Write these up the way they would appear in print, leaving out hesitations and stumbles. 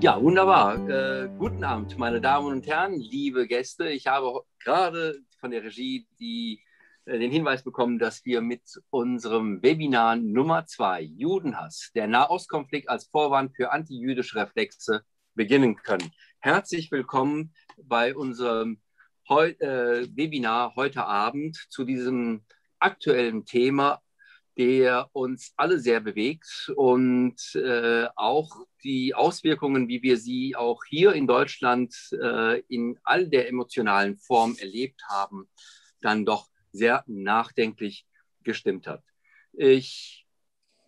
Ja, wunderbar. Guten Abend, meine Damen und Herren, liebe Gäste. Ich habe gerade von der Regie den Hinweis bekommen, dass wir mit unserem Webinar Nummer 2, Judenhass, der Nahostkonflikt als Vorwand für antijüdische Reflexe, beginnen können. Herzlich willkommen bei unserem Webinar heute Abend zu diesem aktuellen Thema, der uns alle sehr bewegt und auch die Auswirkungen, wie wir sie auch hier in Deutschland in all der emotionalen Form erlebt haben, dann doch sehr nachdenklich gestimmt hat. Ich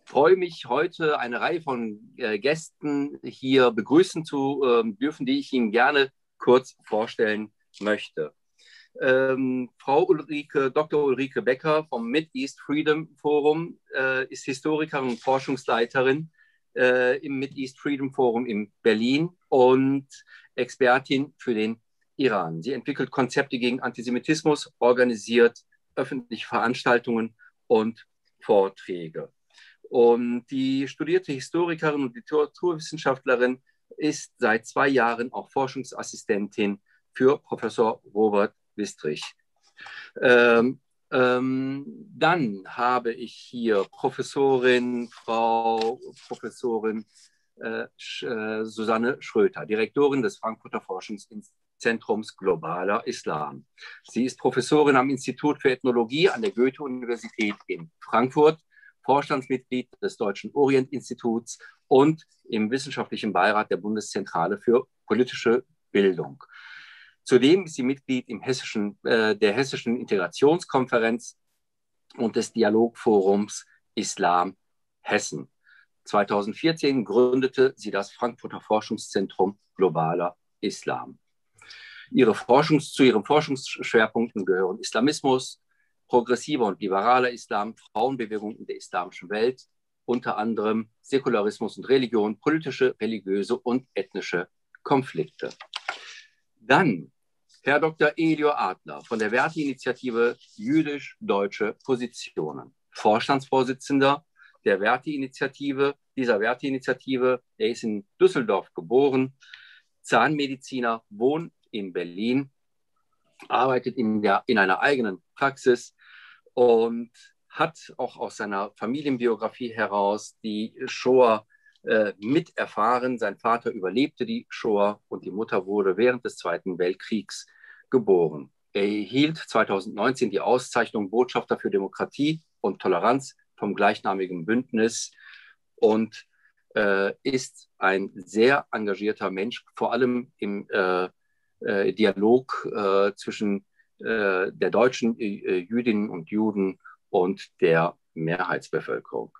freue mich, heute eine Reihe von Gästen hier begrüßen zu dürfen, die ich Ihnen gerne kurz vorstellen möchte. Frau Dr. Ulrike Becker vom Mid-East Freedom Forum ist Historikerin und Forschungsleiterin im Mid-East Freedom Forum in Berlin und Expertin für den Iran. Sie entwickelt Konzepte gegen Antisemitismus, organisiert öffentliche Veranstaltungen und Vorträge. Und die studierte Historikerin und Literaturwissenschaftlerin ist seit 2 Jahren auch Forschungsassistentin für Professor Robert Wistrich. Dann habe ich hier Frau Professorin Susanne Schröter, Direktorin des Frankfurter Forschungszentrums Globaler Islam. Sie ist Professorin am Institut für Ethnologie an der Goethe-Universität in Frankfurt, Vorstandsmitglied des Deutschen Orient-Instituts und im wissenschaftlichen Beirat der Bundeszentrale für politische Bildung. Zudem ist sie Mitglied der Hessischen Integrationskonferenz und des Dialogforums Islam Hessen. 2014 gründete sie das Frankfurter Forschungszentrum Globaler Islam. Zu ihren Forschungsschwerpunkten gehören Islamismus, progressiver und liberaler Islam, Frauenbewegung in der islamischen Welt, unter anderem Säkularismus und Religion, politische, religiöse und ethnische Konflikte. Dann Herr Dr. Elior Adler von der Verti-Initiative Jüdisch-Deutsche Positionen, Vorstandsvorsitzender der Verti-Initiative. Dieser Verti-Initiative, er ist in Düsseldorf geboren, Zahnmediziner, wohnt in Berlin, arbeitet in einer eigenen Praxis und hat auch aus seiner Familienbiografie heraus die Shoah miterfahren. Sein Vater überlebte die Shoah und die Mutter wurde während des Zweiten Weltkriegs geboren. Er erhielt 2019 die Auszeichnung Botschafter für Demokratie und Toleranz vom gleichnamigen Bündnis und ist ein sehr engagierter Mensch, vor allem im Dialog zwischen der deutschen Jüdinnen und Juden und der Mehrheitsbevölkerung.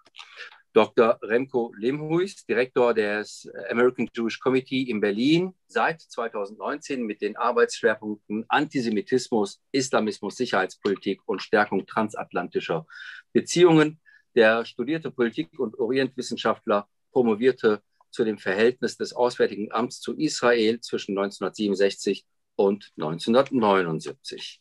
Dr. Remco Lemhuis, Direktor des American Jewish Committee in Berlin, seit 2019 mit den Arbeitsschwerpunkten Antisemitismus, Islamismus, Sicherheitspolitik und Stärkung transatlantischer Beziehungen. Der studierte Politik- und Orientwissenschaftler promovierte zu dem Verhältnis des Auswärtigen Amts zu Israel zwischen 1967 und 1979.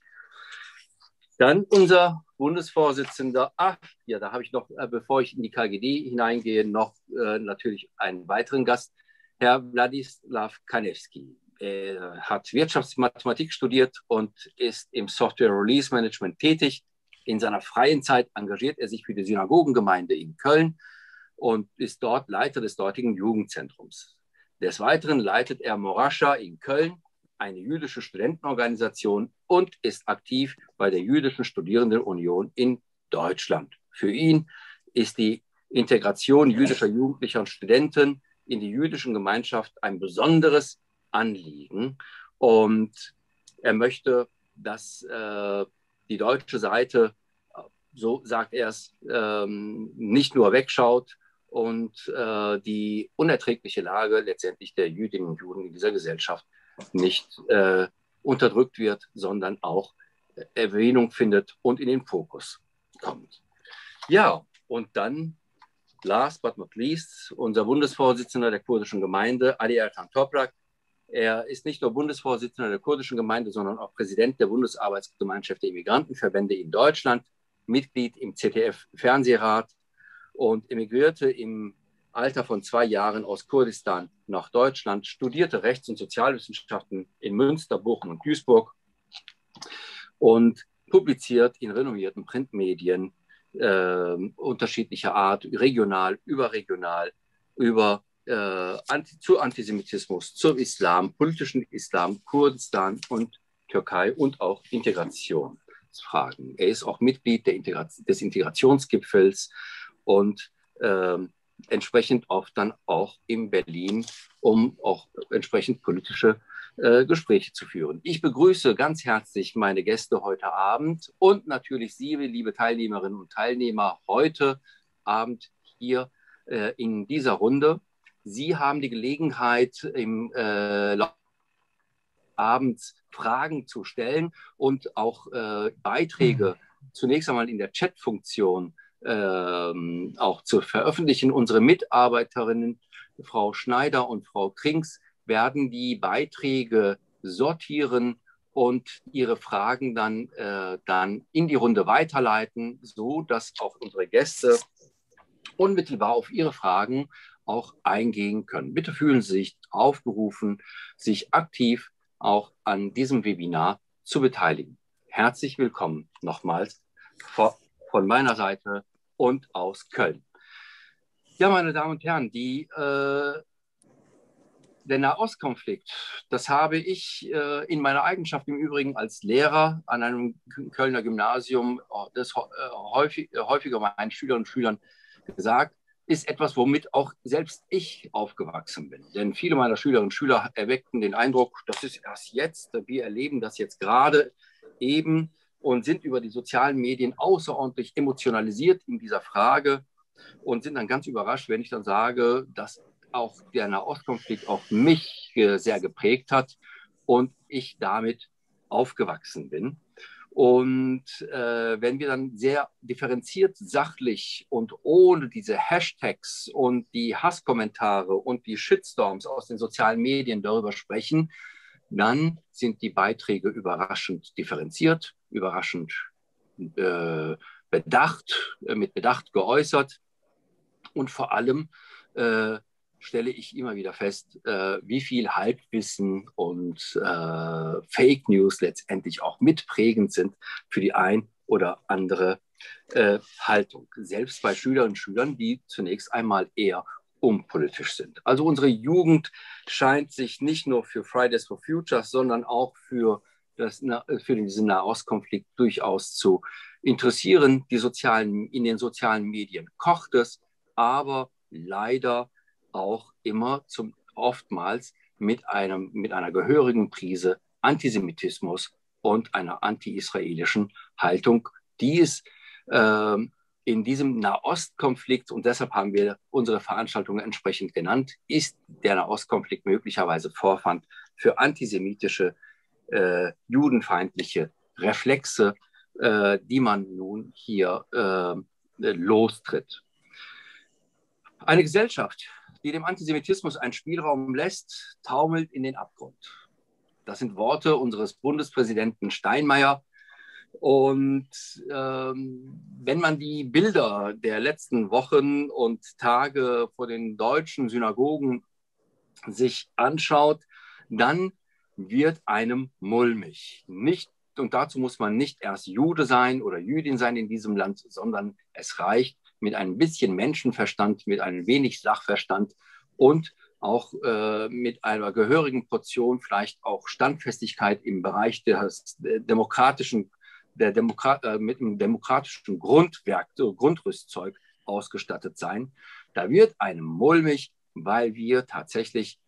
Dann unser Bundesvorsitzender, da habe ich noch, bevor ich in die KGD hineingehe, noch natürlich einen weiteren Gast, Herr Wladislaw Kanewski. Er hat Wirtschaftsmathematik studiert und ist im Software Release Management tätig. In seiner freien Zeit engagiert er sich für die Synagogengemeinde in Köln und ist dort Leiter des dortigen Jugendzentrums. Des Weiteren leitet er Morascha in Köln, eine jüdische Studentenorganisation, und ist aktiv bei der Jüdischen Studierendenunion in Deutschland. Für ihn ist die Integration jüdischer Jugendlicher und Studenten in die jüdischen Gemeinschaft ein besonderes Anliegen. Und er möchte, dass die deutsche Seite, so sagt er es, nicht nur wegschaut und die unerträgliche Lage letztendlich der Jüdinnen und Juden in dieser Gesellschaft nicht unterdrückt wird, sondern auch Erwähnung findet und in den Fokus kommt. Ja, und dann, last but not least, unser Bundesvorsitzender der kurdischen Gemeinde, Ali Erkan Toprak. Er ist nicht nur Bundesvorsitzender der kurdischen Gemeinde, sondern auch Präsident der Bundesarbeitsgemeinschaft der Immigrantenverbände in Deutschland, Mitglied im ZDF-Fernsehrat und emigrierte im Alter von 2 Jahren aus Kurdistan nach Deutschland, studierte Rechts- und Sozialwissenschaften in Münster, Bochum und Duisburg und publiziert in renommierten Printmedien unterschiedlicher Art, regional, überregional, zu Antisemitismus, zum Islam, politischen Islam, Kurdistan und Türkei und auch Integrationsfragen. Er ist auch Mitglied des Integrationsgipfels und entsprechend oft dann auch in Berlin, um auch entsprechend politische Gespräche zu führen. Ich begrüße ganz herzlich meine Gäste heute Abend und natürlich Sie, liebe Teilnehmerinnen und Teilnehmer, heute Abend hier in dieser Runde. Sie haben die Gelegenheit, im abends Fragen zu stellen und auch Beiträge zunächst einmal in der Chat-Funktion auch zu veröffentlichen. Unsere Mitarbeiterinnen, Frau Schneider und Frau Krings, werden die Beiträge sortieren und ihre Fragen dann in die Runde weiterleiten, so dass auch unsere Gäste unmittelbar auf ihre Fragen auch eingehen können. Bitte fühlen Sie sich aufgerufen, sich aktiv auch an diesem Webinar zu beteiligen. Herzlich willkommen nochmals von meiner Seite und aus Köln. Ja, meine Damen und Herren, der Nahostkonflikt, das habe ich in meiner Eigenschaft im Übrigen als Lehrer an einem Kölner Gymnasium häufiger meinen Schülerinnen und Schülern gesagt, ist etwas, womit auch selbst ich aufgewachsen bin. Denn viele meiner Schülerinnen und Schüler erweckten den Eindruck, das ist erst jetzt, wir erleben das jetzt gerade eben und sind über die sozialen Medien außerordentlich emotionalisiert in dieser Frage und sind dann ganz überrascht, wenn ich dann sage, dass auch der Nahostkonflikt auch mich sehr geprägt hat und ich damit aufgewachsen bin. Und wenn wir dann sehr differenziert, sachlich und ohne diese Hashtags und die Hasskommentare und die Shitstorms aus den sozialen Medien darüber sprechen, dann sind die Beiträge überraschend differenziert, überraschend mit Bedacht geäußert. Und vor allem stelle ich immer wieder fest, wie viel Halbwissen und Fake News letztendlich auch mitprägend sind für die ein oder andere Haltung. Selbst bei Schülerinnen und Schülern, die zunächst einmal eher unpolitisch sind. Also unsere Jugend scheint sich nicht nur für Fridays for Future, sondern auch für diesen Nahostkonflikt durchaus zu interessieren. In den sozialen Medien kocht es, aber leider auch oftmals mit einer gehörigen Prise Antisemitismus und einer anti-israelischen Haltung, die es in diesem Nahostkonflikt, und deshalb haben wir unsere Veranstaltung entsprechend genannt, ist der Nahostkonflikt möglicherweise Vorpfand für antisemitische, judenfeindliche Reflexe, die man nun hier lostritt. Eine Gesellschaft, die dem Antisemitismus einen Spielraum lässt, taumelt in den Abgrund. Das sind Worte unseres Bundespräsidenten Steinmeier. Und wenn man die Bilder der letzten Wochen und Tage vor den deutschen Synagogen sich anschaut, dann wird einem mulmig. Und dazu muss man nicht erst Jude sein oder Jüdin sein in diesem Land, sondern es reicht mit ein bisschen Menschenverstand, mit ein wenig Sachverstand und auch mit einer gehörigen Portion vielleicht auch Standfestigkeit im Bereich mit dem demokratischen Grundrüstzeug ausgestattet sein. Da wird einem mulmig, weil wir tatsächlich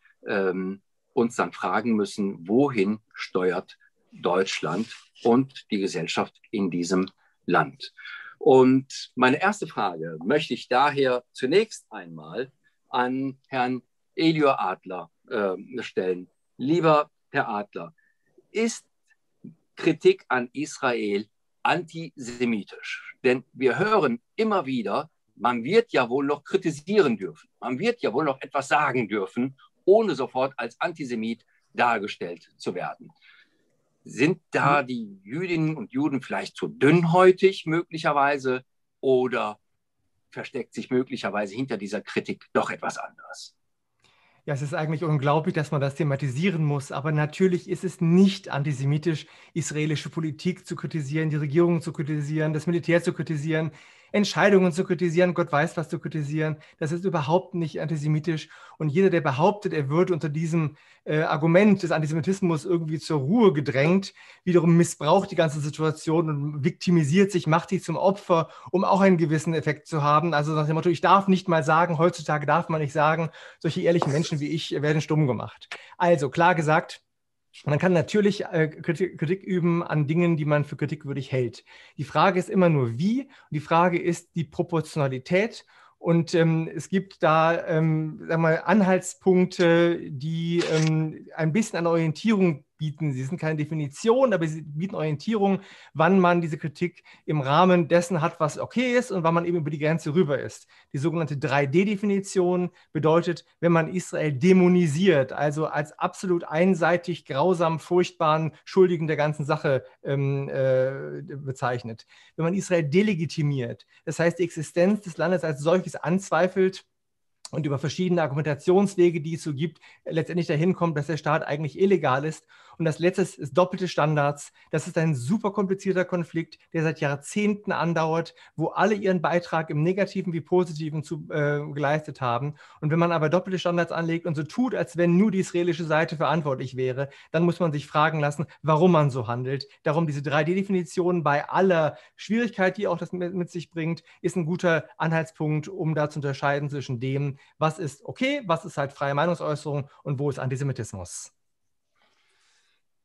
uns dann fragen müssen, wohin steuert Deutschland und die Gesellschaft in diesem Land. Und meine erste Frage möchte ich daher zunächst einmal an Herrn Elior Adler stellen. Lieber Herr Adler, ist Kritik an Israel antisemitisch? Denn wir hören immer wieder, man wird ja wohl noch kritisieren dürfen, man wird ja wohl noch etwas sagen dürfen, ohne sofort als Antisemit dargestellt zu werden. Sind da die Jüdinnen und Juden vielleicht zu dünnhäutig möglicherweise oder versteckt sich möglicherweise hinter dieser Kritik doch etwas anderes? Ja, es ist eigentlich unglaublich, dass man das thematisieren muss, aber natürlich ist es nicht antisemitisch, israelische Politik zu kritisieren, die Regierung zu kritisieren, das Militär zu kritisieren, Entscheidungen zu kritisieren, Gott weiß was zu kritisieren. Das ist überhaupt nicht antisemitisch. Und jeder, der behauptet, er wird unter diesem Argument des Antisemitismus irgendwie zur Ruhe gedrängt, wiederum missbraucht die ganze Situation und viktimisiert sich, macht sich zum Opfer, um auch einen gewissen Effekt zu haben. Also nach dem Motto, ich darf nicht mal sagen, heutzutage darf man nicht sagen, solche ehrlichen Menschen wie ich werden stumm gemacht. Also klar gesagt, man kann natürlich Kritik üben an Dingen, die man für kritikwürdig hält. Die Frage ist immer nur wie, und die Frage ist die Proportionalität. Und es gibt da sagen wir mal, Anhaltspunkte, die ein bisschen an Orientierung bieten. Sie sind keine Definition, aber sie bieten Orientierung, wann man diese Kritik im Rahmen dessen hat, was okay ist und wann man eben über die Grenze rüber ist. Die sogenannte 3D-Definition bedeutet, wenn man Israel dämonisiert, also als absolut einseitig, grausam, furchtbaren Schuldigen der ganzen Sache bezeichnet. Wenn man Israel delegitimiert, das heißt die Existenz des Landes als solches anzweifelt, und über verschiedene Argumentationswege, die es so gibt, letztendlich dahin kommt, dass der Staat eigentlich illegal ist. Und das Letzte ist doppelte Standards. Das ist ein super komplizierter Konflikt, der seit Jahrzehnten andauert, wo alle ihren Beitrag im Negativen wie Positiven geleistet haben. Und wenn man aber doppelte Standards anlegt und so tut, als wenn nur die israelische Seite verantwortlich wäre, dann muss man sich fragen lassen, warum man so handelt. Darum diese 3D-Definition bei aller Schwierigkeit, die auch das mit sich bringt, ist ein guter Anhaltspunkt, um da zu unterscheiden zwischen dem, was ist okay, was ist halt freie Meinungsäußerung und wo ist Antisemitismus.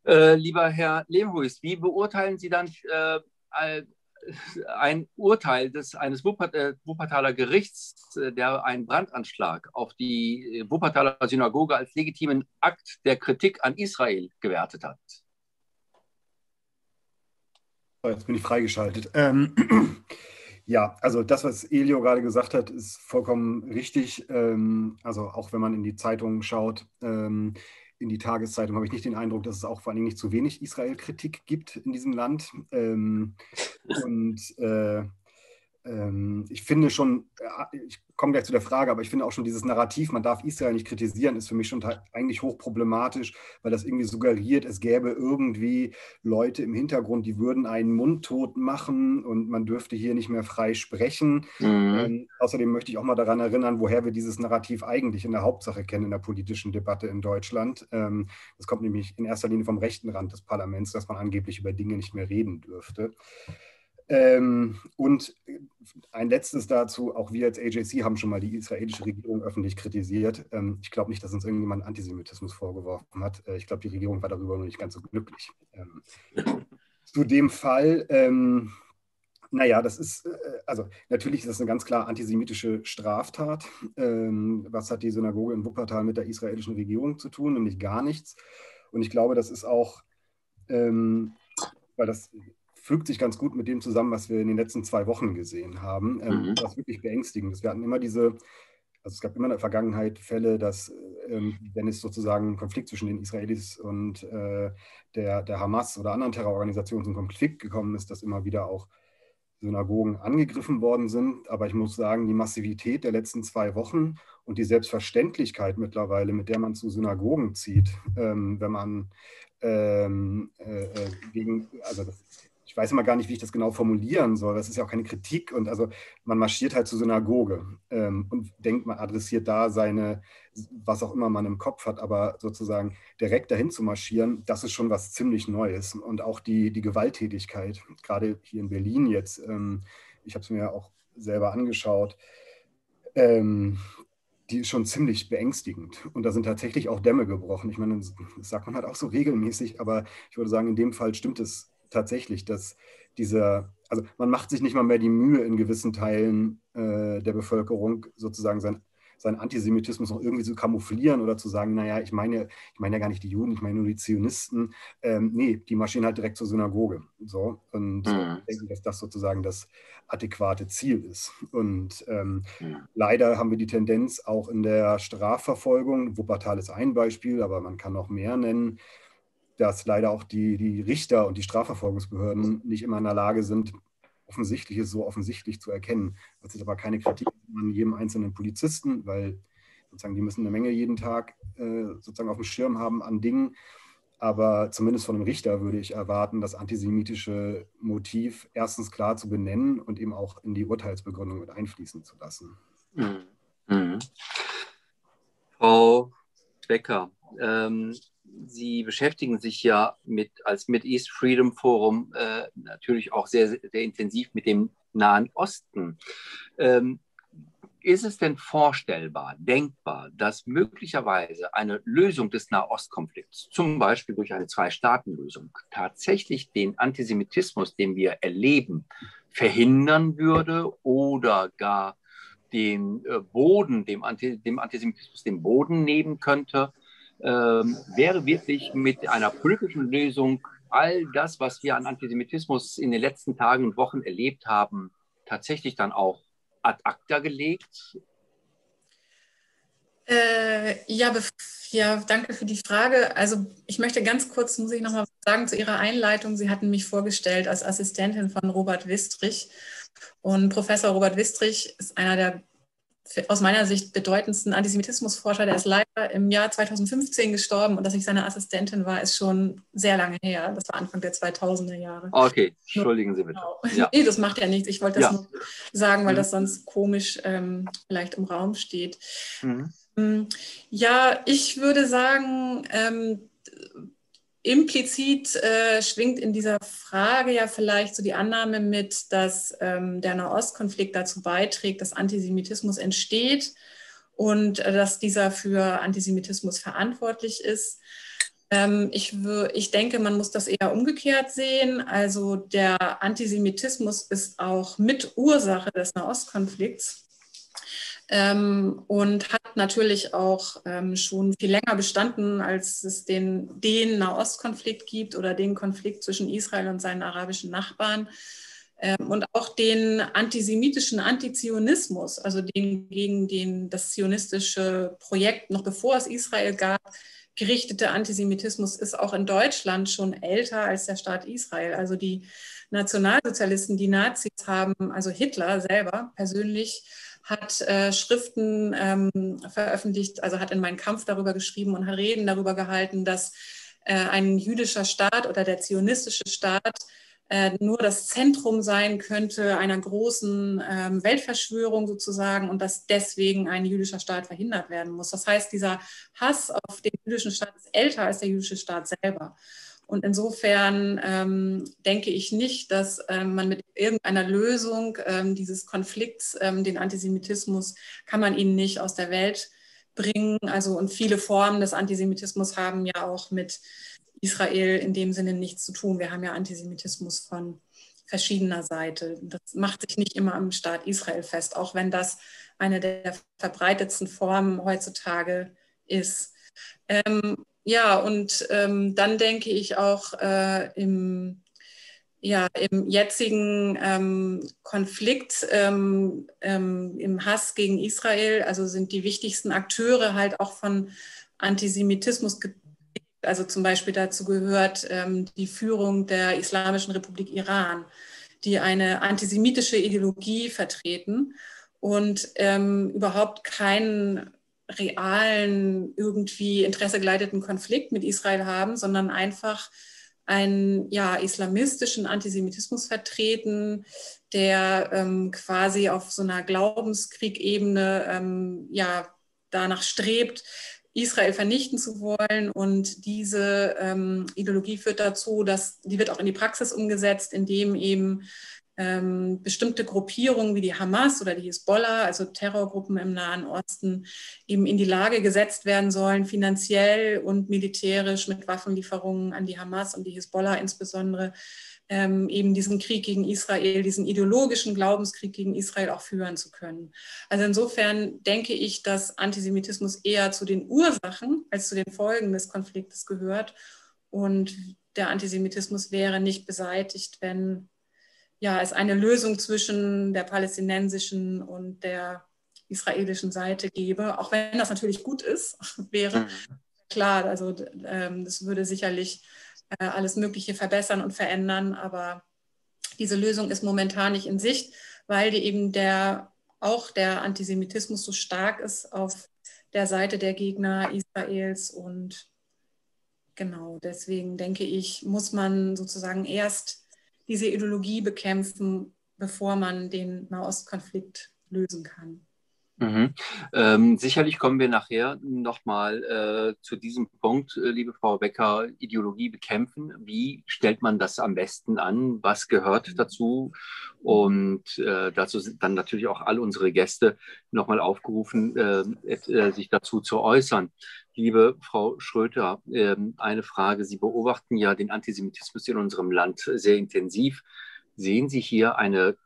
Lieber Herr Lehmhuis, wie beurteilen Sie dann ein Urteil eines Wuppertaler Gerichts, der einen Brandanschlag auf die Wuppertaler Synagoge als legitimen Akt der Kritik an Israel gewertet hat? Jetzt bin ich freigeschaltet. Ja, also das, was Elio gerade gesagt hat, ist vollkommen richtig. Also auch wenn man in die Zeitungen schaut, in die Tageszeitung, habe ich nicht den Eindruck, dass es auch vor allem nicht zu wenig Israel-Kritik gibt in diesem Land. Ich finde schon, ich komme gleich zu der Frage, aber ich finde auch schon dieses Narrativ, man darf Israel nicht kritisieren, ist für mich schon eigentlich hochproblematisch, weil das irgendwie suggeriert, es gäbe irgendwie Leute im Hintergrund, die würden einen mundtot machen und man dürfte hier nicht mehr frei sprechen. Außerdem möchte ich auch mal daran erinnern, woher wir dieses Narrativ eigentlich in der Hauptsache kennen in der politischen Debatte in Deutschland. Das kommt nämlich in erster Linie vom rechten Rand des Parlaments, dass man angeblich über Dinge nicht mehr reden dürfte. Und ein letztes dazu, auch wir als AJC haben schon mal die israelische Regierung öffentlich kritisiert. Ich glaube nicht, dass uns irgendjemand Antisemitismus vorgeworfen hat. Ich glaube, die Regierung war darüber noch nicht ganz so glücklich. Zu dem Fall, naja, das ist, also natürlich ist das eine ganz klar antisemitische Straftat. Was hat die Synagoge in Wuppertal mit der israelischen Regierung zu tun? Nämlich gar nichts. Und ich glaube, das ist auch, weil das fügt sich ganz gut mit dem zusammen, was wir in den letzten 2 Wochen gesehen haben. Das ist wirklich beängstigend. Wir hatten immer also es gab immer in der Vergangenheit Fälle, dass, wenn es sozusagen einen Konflikt zwischen den Israelis und der Hamas oder anderen Terrororganisationen zum Konflikt gekommen ist, dass immer wieder auch Synagogen angegriffen worden sind. Aber ich muss sagen, die Massivität der letzten 2 Wochen und die Selbstverständlichkeit mittlerweile, mit der man zu Synagogen zieht, wenn man ich weiß immer gar nicht, wie ich das genau formulieren soll. Das ist ja auch keine Kritik. Und also man marschiert halt zur Synagoge und denkt, man adressiert da was auch immer man im Kopf hat. Aber sozusagen direkt dahin zu marschieren, das ist schon was ziemlich Neues. Und auch die Gewalttätigkeit, gerade hier in Berlin jetzt, ich habe es mir ja auch selber angeschaut, die ist schon ziemlich beängstigend. Und da sind tatsächlich auch Dämme gebrochen. Ich meine, das sagt man halt auch so regelmäßig. Aber ich würde sagen, in dem Fall stimmt es tatsächlich, dass also man macht sich nicht mal mehr die Mühe in gewissen Teilen der Bevölkerung sozusagen seinen Antisemitismus noch irgendwie zu kamuflieren oder zu sagen, naja, ich meine ja gar nicht die Juden, ich meine nur die Zionisten. Nee, die marschieren halt direkt zur Synagoge. So. Und ich denke, dass das sozusagen das adäquate Ziel ist. Und leider haben wir die Tendenz auch in der Strafverfolgung, Wuppertal ist ein Beispiel, aber man kann noch mehr nennen, dass leider auch die Richter und die Strafverfolgungsbehörden nicht immer in der Lage sind, Offensichtliches so offensichtlich zu erkennen. Das ist aber keine Kritik an jedem einzelnen Polizisten, weil sozusagen die müssen eine Menge jeden Tag sozusagen auf dem Schirm haben an Dingen. Aber zumindest von einem Richter würde ich erwarten, das antisemitische Motiv erstens klar zu benennen und eben auch in die Urteilsbegründung mit einfließen zu lassen. Mhm. Mhm. Frau Becker, Sie beschäftigen sich ja als Mid-East Freedom Forum natürlich auch sehr, sehr intensiv mit dem Nahen Osten. Ist es denn vorstellbar, denkbar, dass möglicherweise eine Lösung des Nahostkonflikts, zum Beispiel durch eine Zwei-Staaten-Lösung, tatsächlich den Antisemitismus, den wir erleben, verhindern würde oder gar den Boden, dem Antisemitismus den Boden nehmen könnte? Wäre wirklich mit einer politischen Lösung all das, was wir an Antisemitismus in den letzten Tagen und Wochen erlebt haben, tatsächlich dann auch ad acta gelegt? Ja, danke für die Frage. Also ich möchte ganz kurz, muss ich noch mal sagen, zu Ihrer Einleitung. Sie hatten mich vorgestellt als Assistentin von Robert Wistrich. Und Professor Robert Wistrich ist einer der aus meiner Sicht bedeutendsten Antisemitismusforscher. Der ist leider im Jahr 2015 gestorben und dass ich seine Assistentin war, ist schon sehr lange her. Das war Anfang der 2000er Jahre. Okay, entschuldigen Sie bitte. Genau. Ja. Nee, das macht ja nichts. Ich wollte das nur sagen, weil das sonst komisch vielleicht im Raum steht. Ja, ich würde sagen, implizit schwingt in dieser Frage ja vielleicht so die Annahme mit, dass der Nahostkonflikt dazu beiträgt, dass Antisemitismus entsteht und dass dieser für Antisemitismus verantwortlich ist. Ich denke, man muss das eher umgekehrt sehen. Also der Antisemitismus ist auch Mitursache des Nahostkonflikts. Und hat natürlich auch schon viel länger bestanden, als es den Nahostkonflikt gibt oder den Konflikt zwischen Israel und seinen arabischen Nachbarn. Und auch den antisemitischen Antizionismus, also den gegen das zionistische Projekt, noch bevor es Israel gab, gerichtete Antisemitismus ist auch in Deutschland schon älter als der Staat Israel. Also die Nationalsozialisten, die Nazis haben, also Hitler selber persönlich, hat Schriften veröffentlicht, also hat in Mein Kampf darüber geschrieben und hat Reden darüber gehalten, dass ein jüdischer Staat oder der zionistische Staat nur das Zentrum sein könnte einer großen Weltverschwörung sozusagen und dass deswegen ein jüdischer Staat verhindert werden muss. Das heißt, dieser Hass auf den jüdischen Staat ist älter als der jüdische Staat selber. Und insofern denke ich nicht, dass man mit irgendeiner Lösung dieses Konflikts, den Antisemitismus, kann man ihn nicht aus der Welt bringen. Also, und viele Formen des Antisemitismus haben ja auch mit Israel in dem Sinne nichts zu tun. Wir haben ja Antisemitismus von verschiedener Seite. Das macht sich nicht immer am Staat Israel fest, auch wenn das eine der verbreitetsten Formen heutzutage ist. Ja, und dann denke ich auch im jetzigen Konflikt, im Hass gegen Israel, also sind die wichtigsten Akteure halt auch von Antisemitismus geprägt. Also zum Beispiel dazu gehört die Führung der Islamischen Republik Iran, die eine antisemitische Ideologie vertreten und überhaupt keinen realen, irgendwie interessegeleiteten Konflikt mit Israel haben, sondern einfach einen islamistischen Antisemitismus vertreten, der quasi auf so einer Glaubenskrieg-Ebene danach strebt, Israel vernichten zu wollen. Und diese Ideologie führt dazu, dass die wird auch in die Praxis umgesetzt, indem eben bestimmte Gruppierungen wie die Hamas oder die Hisbollah, also Terrorgruppen im Nahen Osten, eben in die Lage gesetzt werden sollen, finanziell und militärisch mit Waffenlieferungen an die Hamas und die Hisbollah insbesondere, eben diesen Krieg gegen Israel, diesen ideologischen Glaubenskrieg gegen Israel auch führen zu können. Also insofern denke ich, dass Antisemitismus eher zu den Ursachen als zu den Folgen des Konfliktes gehört. Und der Antisemitismus wäre nicht beseitigt, wenn es eine Lösung zwischen der palästinensischen und der israelischen Seite gäbe. Auch wenn das natürlich gut ist, wäre klar. Also das würde sicherlich alles Mögliche verbessern und verändern, aber Diese Lösung ist momentan nicht in Sicht, weil eben auch der Antisemitismus so stark ist auf der Seite der Gegner Israels. Und genau deswegen denke ich, muss man sozusagen erst diese Ideologie bekämpfen, bevor man den Nahostkonflikt lösen kann. Sicherlich kommen wir nachher nochmal zu diesem Punkt, liebe Frau Becker, Ideologie bekämpfen. Wie stellt man das am besten an? Was gehört dazu? Und dazu sind dann natürlich auch all unsere Gäste nochmal aufgerufen, sich dazu zu äußern. Liebe Frau Schröter, eine Frage. Sie beobachten ja den Antisemitismus in unserem Land sehr intensiv. Sehen Sie hier eine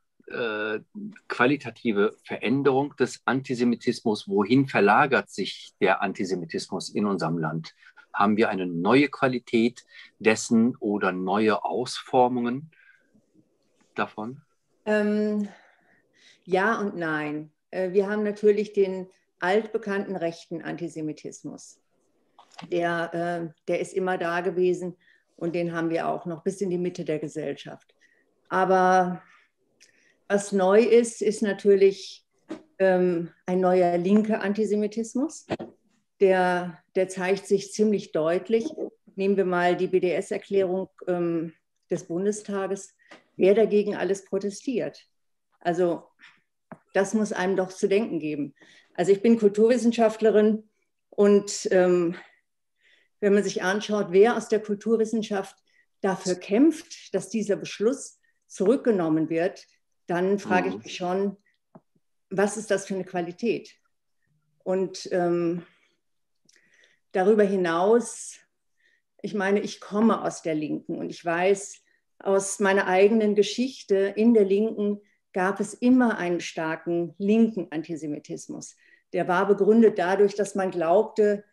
qualitative Veränderung des Antisemitismus? Wohin verlagert sich der Antisemitismus in unserem Land? Haben wir eine neue Qualität dessen oder neue Ausformungen davon? Ja und nein. Wir haben natürlich den altbekannten rechten Antisemitismus. Der ist immer da gewesen und den haben wir auch noch bis in die Mitte der Gesellschaft. Aber was neu ist, ist natürlich ein neuer linker Antisemitismus. Der zeigt sich ziemlich deutlich. Nehmen wir mal die BDS-Erklärung des Bundestages. Wer dagegen alles protestiert? Also das muss einem doch zu denken geben. Also ich bin Kulturwissenschaftlerin und wenn man sich anschaut, wer aus der Kulturwissenschaft dafür kämpft, dass dieser Beschluss zurückgenommen wird, dann frage ich mich schon, was ist das für eine Qualität? Und darüber hinaus, ich meine, ich komme aus der Linken und ich weiß aus meiner eigenen Geschichte, in der Linken gab es immer einen starken linken Antisemitismus. Der war begründet dadurch, dass man glaubte,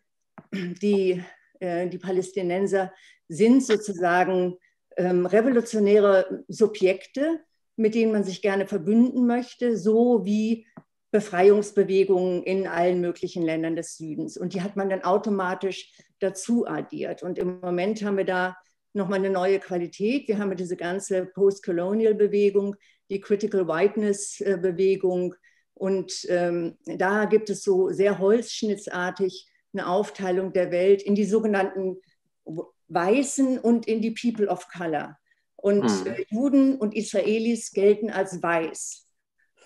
die Palästinenser sind sozusagen revolutionäre Subjekte, mit denen man sich gerne verbünden möchte, so wie Befreiungsbewegungen in allen möglichen Ländern des Südens. Und die hat man dann automatisch dazu addiert. Und im Moment haben wir da nochmal eine neue Qualität. Wir haben diese ganze Post-Colonial-Bewegung, die Critical Whiteness-Bewegung. Und da gibt es so sehr holzschnittartig eine Aufteilung der Welt in die sogenannten Weißen und in die People of Color. Und Juden und Israelis gelten als weiß.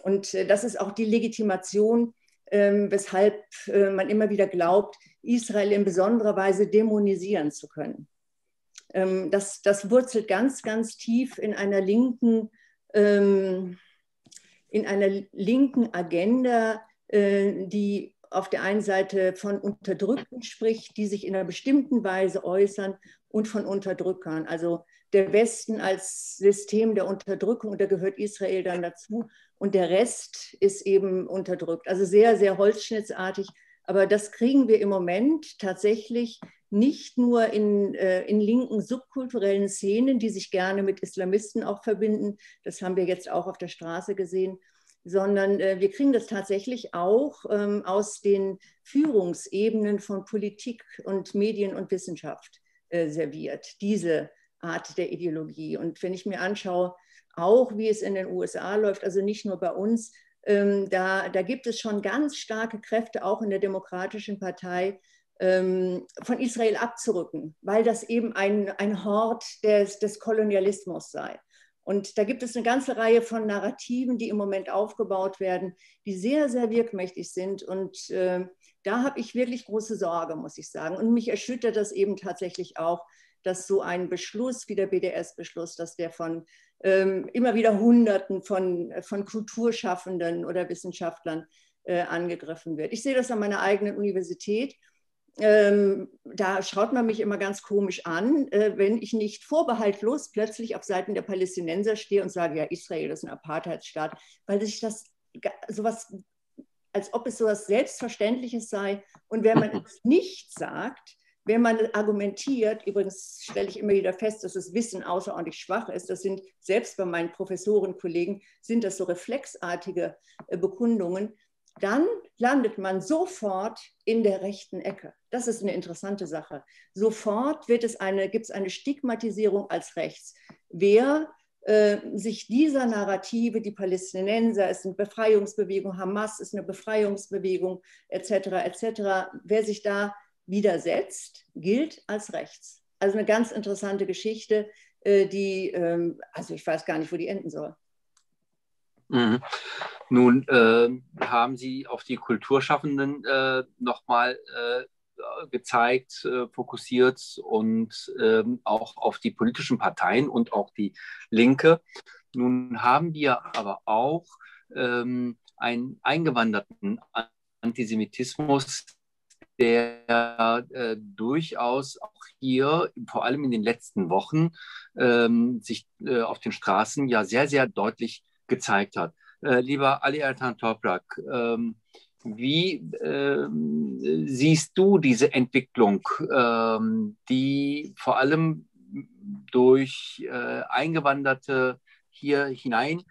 Und das ist auch die Legitimation, weshalb man immer wieder glaubt, Israel in besonderer Weise dämonisieren zu können. Das wurzelt ganz, ganz tief in einer linken Agenda, die auf der einen Seite von Unterdrückten spricht, die sich in einer bestimmten Weise äußern, und von Unterdrückern. Also der Westen als System der Unterdrückung, und da gehört Israel dann dazu, und der Rest ist eben unterdrückt. Also sehr, sehr holzschnittartig. Aber das kriegen wir im Moment tatsächlich nicht nur in linken subkulturellen Szenen, die sich gerne mit Islamisten auch verbinden. Das haben wir jetzt auch auf der Straße gesehen. Sondern wir kriegen das tatsächlich auch aus den Führungsebenen von Politik und Medien und Wissenschaft serviert, diese Art der Ideologie. Und wenn ich mir anschaue, auch wie es in den USA läuft, also nicht nur bei uns, da gibt es schon ganz starke Kräfte, auch in der Demokratischen Partei, von Israel abzurücken, weil das eben ein Hort des Kolonialismus sei. Und da gibt es eine ganze Reihe von Narrativen, die im Moment aufgebaut werden, die sehr, sehr wirkmächtig sind. Und da habe ich wirklich große Sorge, muss ich sagen. Und mich erschüttert das eben tatsächlich auch, dass so ein Beschluss wie der BDS-Beschluss, dass der von immer wieder Hunderten von Kulturschaffenden oder Wissenschaftlern angegriffen wird. Ich sehe das an meiner eigenen Universität. Da schaut man mich immer ganz komisch an, wenn ich nicht vorbehaltlos plötzlich auf Seiten der Palästinenser stehe und sage, ja, Israel ist ein Apartheidsstaat, weil sich das sowas, als ob es sowas Selbstverständliches sei. Und wenn man es nicht sagt, wenn man argumentiert, übrigens stelle ich immer wieder fest, dass das Wissen außerordentlich schwach ist, das sind selbst bei meinen Professorenkollegen, sind das so reflexartige Bekundungen, dann landet man sofort in der rechten Ecke. Das ist eine interessante Sache. Sofort gibt es eine Stigmatisierung als rechts. Wer sich dieser Narrative, die Palästinenser ist eine Befreiungsbewegung, Hamas ist eine Befreiungsbewegung, etc., wer sich da widersetzt, gilt als rechts. Also eine ganz interessante Geschichte, die, also ich weiß gar nicht, wo die enden soll. Mhm. Nun haben Sie auf die Kulturschaffenden nochmal gezeigt, fokussiert und auch auf die politischen Parteien und auch die Linke. Nun haben wir aber auch einen eingewanderten Antisemitismus, der durchaus auch hier, vor allem in den letzten Wochen, sich auf den Straßen ja sehr, sehr deutlich gezeigt hat. Lieber Ali Ertan Toprak, wie siehst du diese Entwicklung, die vor allem durch Eingewanderte hier hinein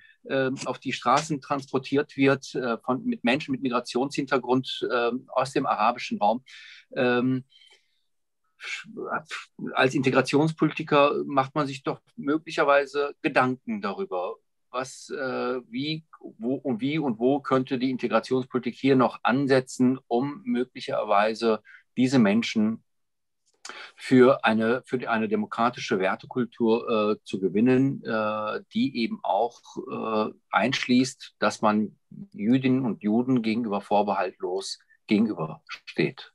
auf die Straßen transportiert wird, mit Menschen mit Migrationshintergrund aus dem arabischen Raum? Als Integrationspolitiker macht man sich doch möglicherweise Gedanken darüber, wie und wo könnte die Integrationspolitik hier noch ansetzen, um möglicherweise diese Menschen für eine demokratische Wertekultur zu gewinnen, die eben auch einschließt, dass man Jüdinnen und Juden gegenüber vorbehaltlos gegenübersteht.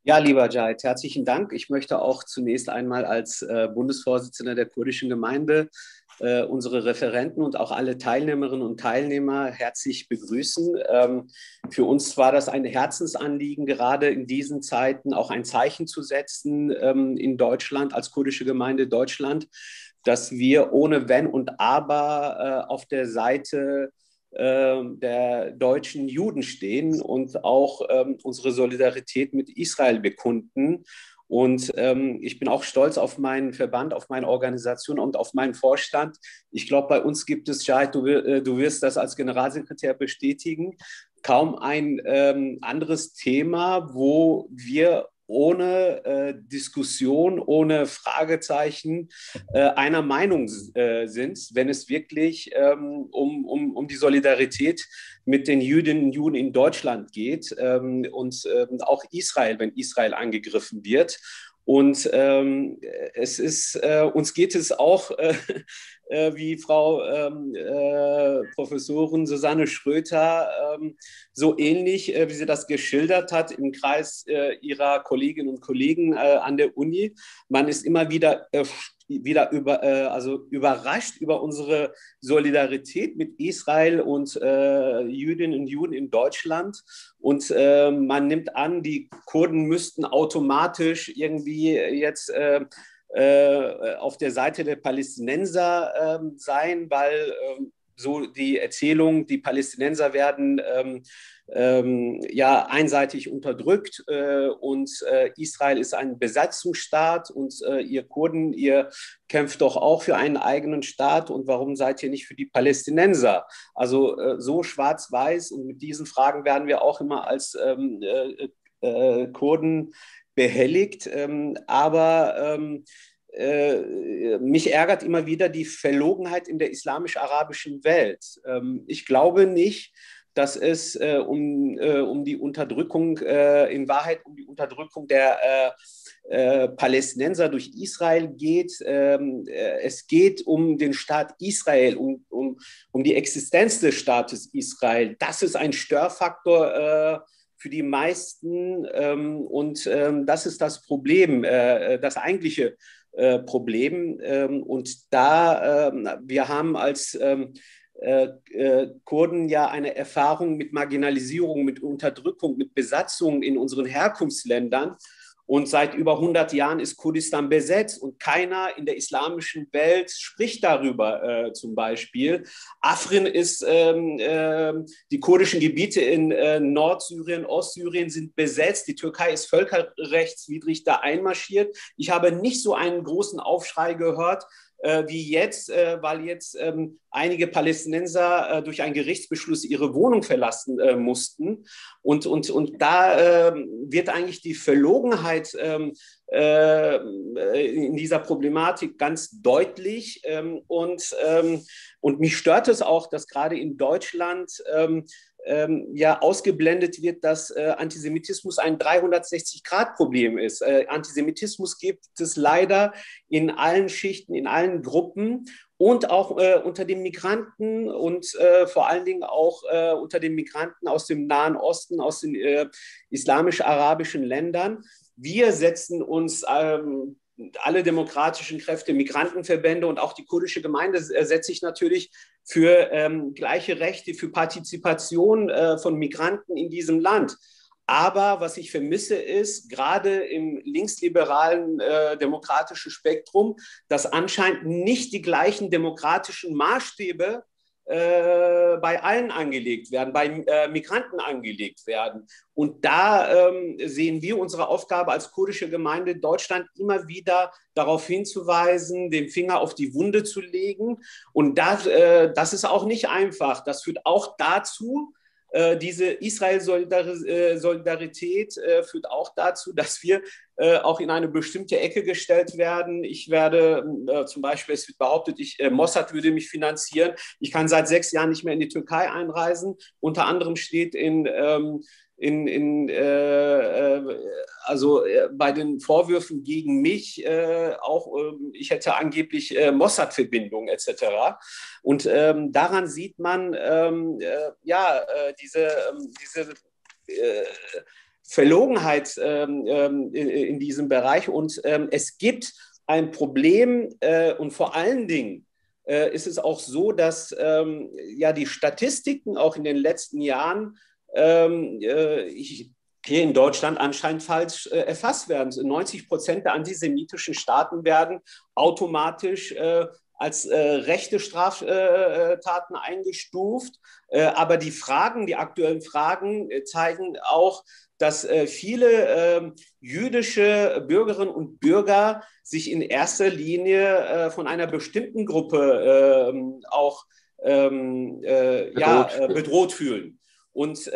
Ja, lieber Cahit, herzlichen Dank. Ich möchte auch zunächst einmal als Bundesvorsitzender der kurdischen Gemeinde unsere Referenten und auch alle Teilnehmerinnen und Teilnehmer herzlich begrüßen. Für uns war das ein Herzensanliegen, gerade in diesen Zeiten auch ein Zeichen zu setzen in Deutschland, als kurdische Gemeinde Deutschland, dass wir ohne Wenn und Aber auf der Seite der deutschen Juden stehen und auch unsere Solidarität mit Israel bekunden. Und ich bin auch stolz auf meinen Verband, auf meine Organisation und auf meinen Vorstand. Ich glaube, bei uns gibt es, Cahit, du wirst das als Generalsekretär bestätigen, kaum ein anderes Thema, wo wir ohne Diskussion, ohne Fragezeichen einer Meinung sind, wenn es wirklich um die Solidarität mit den Jüdinnen und Juden in Deutschland geht und auch Israel, wenn Israel angegriffen wird. Und uns geht es auch, wie Frau Professorin Susanne Schröter, so ähnlich, wie sie das geschildert hat im Kreis ihrer Kolleginnen und Kollegen an der Uni. Man ist immer wieder überrascht über unsere Solidarität mit Israel und Jüdinnen und Juden in Deutschland. Und man nimmt an, die Kurden müssten automatisch irgendwie jetzt auf der Seite der Palästinenser sein, weil so die Erzählung, die Palästinenser werden ja einseitig unterdrückt und Israel ist ein Besatzungsstaat und ihr Kurden, ihr kämpft doch auch für einen eigenen Staat und warum seid ihr nicht für die Palästinenser? Also so schwarz-weiß und mit diesen Fragen werden wir auch immer als Kurden behelligt, aber mich ärgert immer wieder die Verlogenheit in der islamisch-arabischen Welt. Ich glaube nicht, dass es um die Unterdrückung, in Wahrheit um die Unterdrückung der Palästinenser durch Israel geht. Es geht um den Staat Israel, um die Existenz des Staates Israel. Das ist ein Störfaktor für die meisten und das ist das Problem, das eigentliche Problem. Und wir haben als Kurden ja eine Erfahrung mit Marginalisierung, mit Unterdrückung, mit Besatzung in unseren Herkunftsländern. Und seit über 100 Jahren ist Kurdistan besetzt und keiner in der islamischen Welt spricht darüber zum Beispiel. Afrin ist, die kurdischen Gebiete in Nordsyrien, Ostsyrien sind besetzt. Die Türkei ist völkerrechtswidrig da einmarschiert. Ich habe nicht so einen großen Aufschrei gehört, wie jetzt, weil jetzt einige Palästinenser durch einen Gerichtsbeschluss ihre Wohnung verlassen mussten. Und da wird eigentlich die Verlogenheit in dieser Problematik ganz deutlich. Und mich stört es auch, dass gerade in Deutschland ja ausgeblendet wird, dass Antisemitismus ein 360-Grad-Problem ist. Antisemitismus gibt es leider in allen Schichten, in allen Gruppen und auch unter den Migranten und vor allen Dingen auch unter den Migranten aus dem Nahen Osten, aus den islamisch-arabischen Ländern. Wir setzen uns alle demokratischen Kräfte, Migrantenverbände und auch die kurdische Gemeinde setzt sich natürlich für gleiche Rechte, für Partizipation von Migranten in diesem Land. Aber was ich vermisse, ist gerade im linksliberalen demokratischen Spektrum, dass anscheinend nicht die gleichen demokratischen Maßstäbe bei allen angelegt werden, bei Migranten angelegt werden. Und da sehen wir unsere Aufgabe als kurdische Gemeinde Deutschland immer wieder darauf hinzuweisen, den Finger auf die Wunde zu legen. Und das ist auch nicht einfach. Das führt auch dazu, diese Israel-Solidarität führt auch dazu, dass wir auch in eine bestimmte Ecke gestellt werden. Ich werde zum Beispiel, es wird behauptet, Mossad würde mich finanzieren. Ich kann seit 6 Jahren nicht mehr in die Türkei einreisen. Unter anderem steht bei den Vorwürfen gegen mich auch, ich hätte angeblich Mossad-Verbindungen etc. Und daran sieht man diese Verlogenheit in diesem Bereich. Und es gibt ein Problem und vor allen Dingen ist es auch so, dass die Statistiken auch in den letzten Jahren hier in Deutschland anscheinend falsch erfasst werden. 90% der antisemitischen Staaten werden automatisch als rechte Straftaten eingestuft. Aber die aktuellen Fragen zeigen auch, dass viele jüdische Bürgerinnen und Bürger sich in erster Linie von einer bestimmten Gruppe bedroht fühlen. Und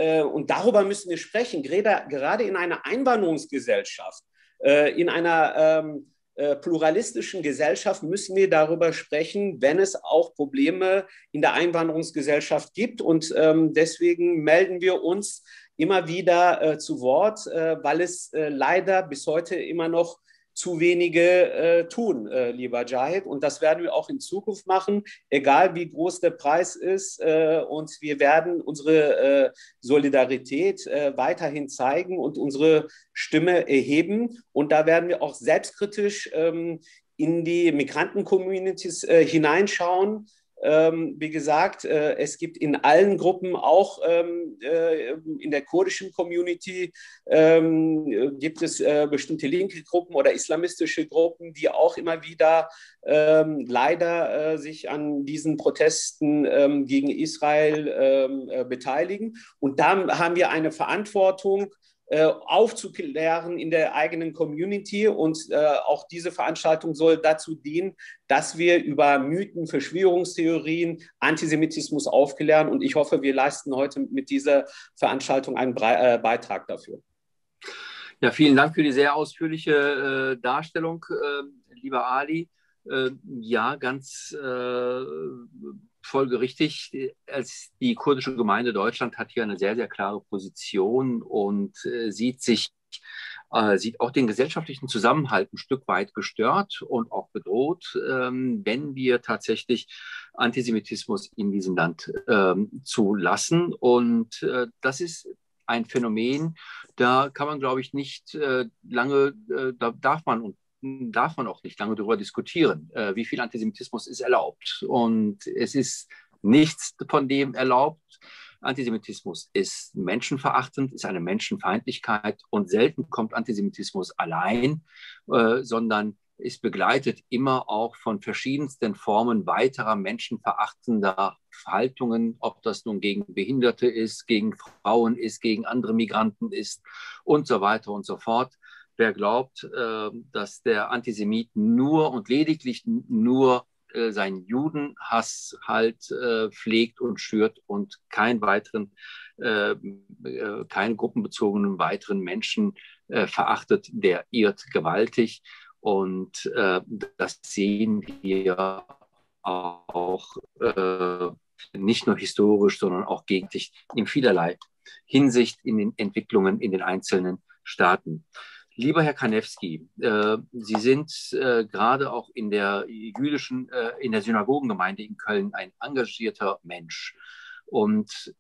darüber müssen wir sprechen, gerade in einer Einwanderungsgesellschaft, in einer pluralistischen Gesellschaft müssen wir darüber sprechen, wenn es auch Probleme in der Einwanderungsgesellschaft gibt. Und deswegen melden wir uns immer wieder zu Wort, weil es leider bis heute immer noch zu wenige tun, lieber Jahid. Und das werden wir auch in Zukunft machen, egal wie groß der Preis ist. Und wir werden unsere Solidarität weiterhin zeigen und unsere Stimme erheben. Und da werden wir auch selbstkritisch in die Migranten-Communities hineinschauen. Wie gesagt, es gibt in allen Gruppen, auch in der kurdischen Community, gibt es bestimmte linke Gruppen oder islamistische Gruppen, die auch immer wieder leider sich an diesen Protesten gegen Israel beteiligen. Und da haben wir eine Verantwortung, aufzuklären in der eigenen Community. Und auch diese Veranstaltung soll dazu dienen, dass wir über Mythen, Verschwörungstheorien, Antisemitismus aufklären. Und ich hoffe, wir leisten heute mit dieser Veranstaltung einen Beitrag dafür. Ja, vielen Dank für die sehr ausführliche Darstellung, lieber Ali. Ja, ganz folgerichtig. Als die kurdische Gemeinde Deutschland hat hier eine sehr, sehr klare Position und sieht auch den gesellschaftlichen Zusammenhalt ein Stück weit gestört und auch bedroht, wenn wir tatsächlich Antisemitismus in diesem Land zulassen. Und das ist ein Phänomen, da kann man, glaube ich, nicht lange, da darf man auch nicht lange darüber diskutieren, wie viel Antisemitismus ist erlaubt. Und es ist nichts von dem erlaubt. Antisemitismus ist menschenverachtend, ist eine Menschenfeindlichkeit und selten kommt Antisemitismus allein, sondern ist begleitet immer auch von verschiedensten Formen weiterer menschenverachtender Haltungen, ob das nun gegen Behinderte ist, gegen Frauen ist, gegen andere Migranten ist und so weiter und so fort. Wer glaubt, dass der Antisemit nur und lediglich nur seinen Judenhass halt pflegt und schürt und keine gruppenbezogenen weiteren Menschen verachtet, der irrt gewaltig. Und das sehen wir auch nicht nur historisch, sondern auch gegenwärtig in vielerlei Hinsicht in den Entwicklungen in den einzelnen Staaten. Lieber Herr Kanewski, Sie sind gerade auch in der in der Synagogengemeinde in Köln ein engagierter Mensch. Und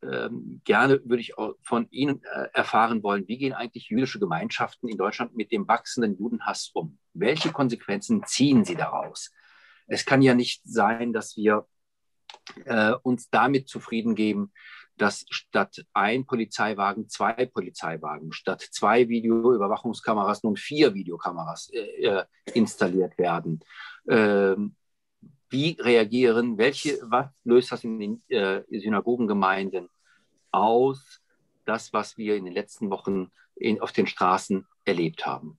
gerne würde ich auch von Ihnen erfahren wollen, wie gehen eigentlich jüdische Gemeinschaften in Deutschland mit dem wachsenden Judenhass um? Welche Konsequenzen ziehen Sie daraus? Es kann ja nicht sein, dass wir uns damit zufrieden geben, dass statt ein Polizeiwagen 2 Polizeiwagen, statt 2 Videoüberwachungskameras nun 4 Videokameras installiert werden. Wie reagieren, was löst das in den Synagogengemeinden aus, das, was wir in den letzten Wochen auf den Straßen erlebt haben?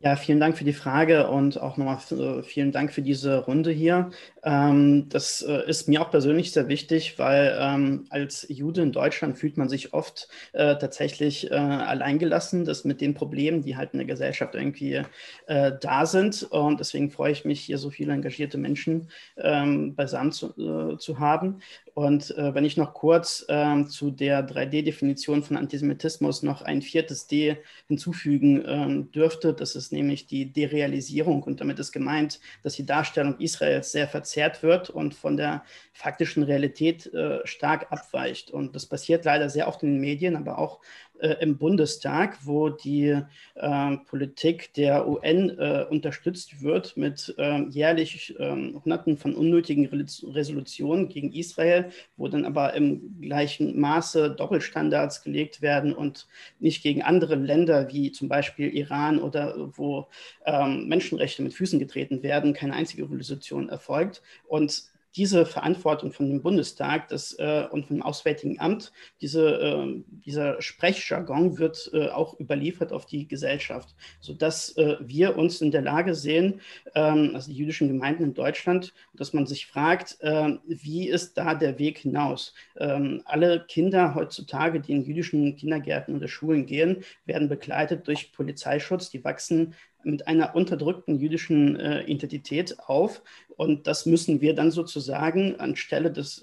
Ja, vielen Dank für die Frage und auch nochmal vielen Dank für diese Runde hier. Das ist mir auch persönlich sehr wichtig, weil als Jude in Deutschland fühlt man sich oft tatsächlich alleingelassen, das mit den Problemen, die halt in der Gesellschaft irgendwie da sind. Und deswegen freue ich mich, hier so viele engagierte Menschen beisammen zu haben. Und wenn ich noch kurz zu der 3D-Definition von Antisemitismus noch ein 4. D hinzufügen dürfte, das ist nämlich die Derealisierung. Und damit ist gemeint, dass die Darstellung Israels sehr verzerrt wird und von der faktischen Realität stark abweicht. Und das passiert leider sehr oft in den Medien, aber auch im Bundestag, wo die Politik der UN unterstützt wird mit jährlich Hunderten von unnötigen Resolutionen gegen Israel, wo dann aber im gleichen Maße Doppelstandards gelegt werden und nicht gegen andere Länder wie zum Beispiel Iran oder wo Menschenrechte mit Füßen getreten werden, keine einzige Resolution erfolgt. Und diese Verantwortung von dem Bundestag und vom Auswärtigen Amt, dieser Sprechjargon wird auch überliefert auf die Gesellschaft, sodass wir uns in der Lage sehen, also die jüdischen Gemeinden in Deutschland, dass man sich fragt, wie ist da der Weg hinaus? Alle Kinder heutzutage, die in jüdischen Kindergärten oder Schulen gehen, werden begleitet durch Polizeischutz, die wachsen mit einer unterdrückten jüdischen Identität auf. Und das müssen wir dann sozusagen anstelle des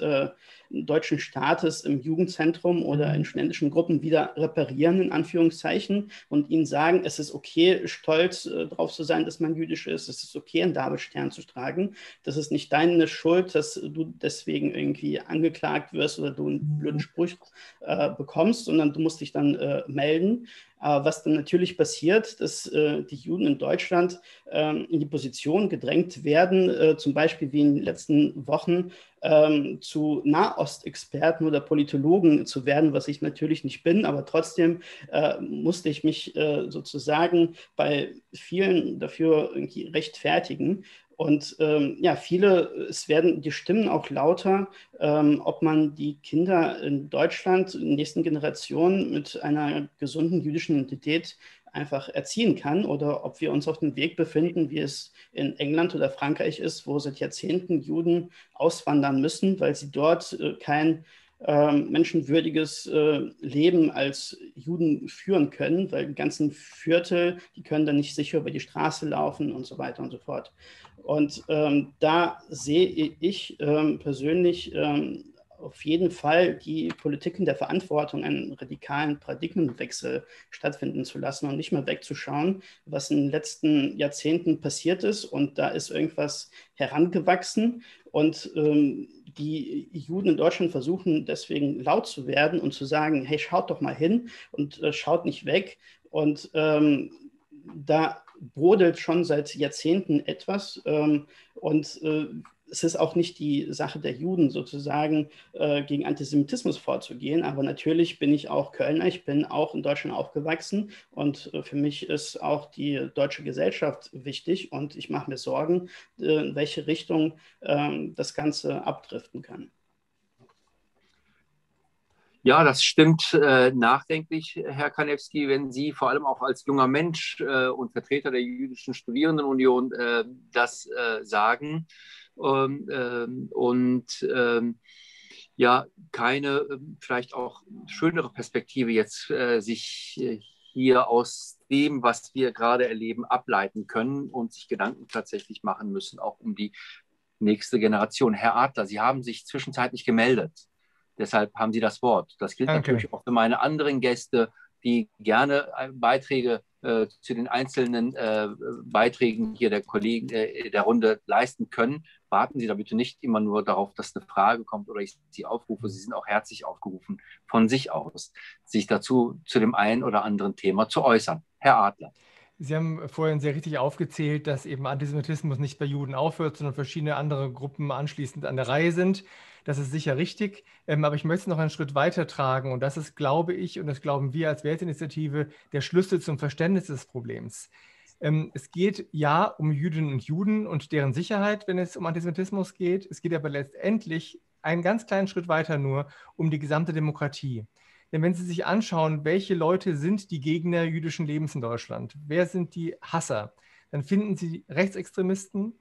deutschen Staates im Jugendzentrum oder in studentischen Gruppen wieder reparieren, in Anführungszeichen, und ihnen sagen, es ist okay, stolz darauf zu sein, dass man jüdisch ist, es ist okay, einen Davidstern zu tragen, das ist nicht deine Schuld, dass du deswegen irgendwie angeklagt wirst oder du einen blöden Spruch bekommst, sondern du musst dich dann melden. Was dann natürlich passiert, dass die Juden in Deutschland in die Position gedrängt werden, zum Beispiel wie in den letzten Wochen zu Nahostexperten oder Politologen zu werden, was ich natürlich nicht bin, aber trotzdem musste ich mich sozusagen bei vielen dafür irgendwie rechtfertigen. Und ja, es werden die Stimmen auch lauter, ob man die Kinder in Deutschland, in den nächsten Generationen mit einer gesunden jüdischen Identität einfach erziehen kann oder ob wir uns auf dem Weg befinden, wie es in England oder Frankreich ist, wo seit Jahrzehnten Juden auswandern müssen, weil sie dort kein menschenwürdiges Leben als Juden führen können, weil die ganzen Viertel, die können dann nicht sicher über die Straße laufen und so weiter und so fort. Und da sehe ich persönlich auf jeden Fall die Politik in der Verantwortung, einen radikalen Paradigmenwechsel stattfinden zu lassen und nicht mehr wegzuschauen, was in den letzten Jahrzehnten passiert ist. Und da ist irgendwas herangewachsen. Und die Juden in Deutschland versuchen deswegen laut zu werden und zu sagen, hey, schaut doch mal hin und schaut nicht weg. Und da brodelt schon seit Jahrzehnten etwas. Und es ist auch nicht die Sache der Juden, sozusagen gegen Antisemitismus vorzugehen. Aber natürlich bin ich auch Kölner, ich bin auch in Deutschland aufgewachsen. Und für mich ist auch die deutsche Gesellschaft wichtig. Und ich mache mir Sorgen, in welche Richtung das Ganze abdriften kann. Ja, das stimmt nachdenklich, Herr Kanewski, wenn Sie vor allem auch als junger Mensch und Vertreter der Jüdischen Studierendenunion das sagen. Ja, keine vielleicht auch schönere Perspektive jetzt sich hier aus dem, was wir gerade erleben, ableiten können und sich Gedanken tatsächlich machen müssen, auch um die nächste Generation. Herr Adler, Sie haben sich zwischenzeitlich gemeldet. Deshalb haben Sie das Wort. Das gilt natürlich auch für meine anderen Gäste, die gerne Beiträge zu den einzelnen Beiträgen hier der Kollegen der Runde leisten können. Warten Sie da bitte nicht immer nur darauf, dass eine Frage kommt oder ich Sie aufrufe. Sie sind auch herzlich aufgerufen, von sich aus, sich dazu zu dem einen oder anderen Thema zu äußern. Herr Adler. Sie haben vorhin sehr richtig aufgezählt, dass eben Antisemitismus nicht bei Juden aufhört, sondern verschiedene andere Gruppen anschließend an der Reihe sind. Das ist sicher richtig, aber ich möchte es noch einen Schritt weiter tragen und das ist, glaube ich, und das glauben wir als Weltinitiative, der Schlüssel zum Verständnis des Problems. Es geht ja um Jüdinnen und Juden und deren Sicherheit, wenn es um Antisemitismus geht. Es geht aber letztendlich einen ganz kleinen Schritt weiter nur um die gesamte Demokratie. Denn wenn Sie sich anschauen, welche Leute sind die Gegner jüdischen Lebens in Deutschland, wer sind die Hasser, dann finden Sie Rechtsextremisten,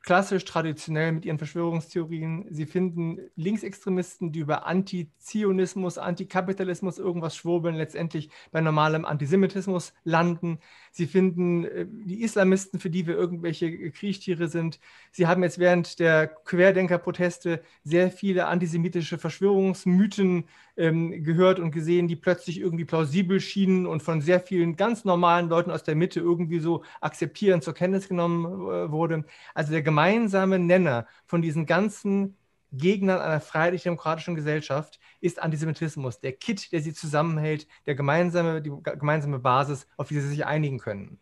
klassisch, traditionell mit ihren Verschwörungstheorien. Sie finden Linksextremisten, die über Antizionismus, Antikapitalismus irgendwas schwurbeln, letztendlich bei normalem Antisemitismus landen. Sie finden die Islamisten, für die wir irgendwelche Kriechtiere sind. Sie haben jetzt während der Querdenker-Proteste sehr viele antisemitische Verschwörungsmythen gehört und gesehen, die plötzlich irgendwie plausibel schienen und von sehr vielen ganz normalen Leuten aus der Mitte irgendwie so akzeptieren, zur Kenntnis genommen wurde. Also der gemeinsame Nenner von diesen ganzen Gegnern einer freiheitlich-demokratischen Gesellschaft ist Antisemitismus, der Kitt, der sie zusammenhält, die gemeinsame Basis, auf die sie sich einigen können.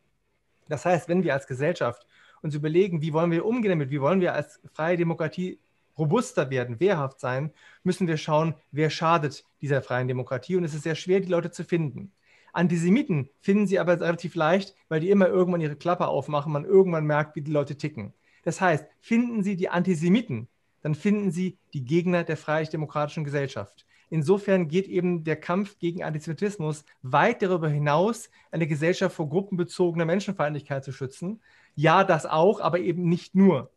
Das heißt, wenn wir als Gesellschaft uns überlegen, wie wollen wir umgehen damit, wie wollen wir als freie Demokratie robuster werden, wehrhaft sein, müssen wir schauen, wer schadet dieser freien Demokratie. Und es ist sehr schwer, die Leute zu finden. Antisemiten finden sie aber relativ leicht, weil die immer irgendwann ihre Klappe aufmachen, man irgendwann merkt, wie die Leute ticken. Das heißt, finden Sie die Antisemiten, dann finden Sie die Gegner der freiheitlich-demokratischen Gesellschaft. Insofern geht eben der Kampf gegen Antisemitismus weit darüber hinaus, eine Gesellschaft vor gruppenbezogener Menschenfeindlichkeit zu schützen. Ja, das auch, aber eben nicht nur.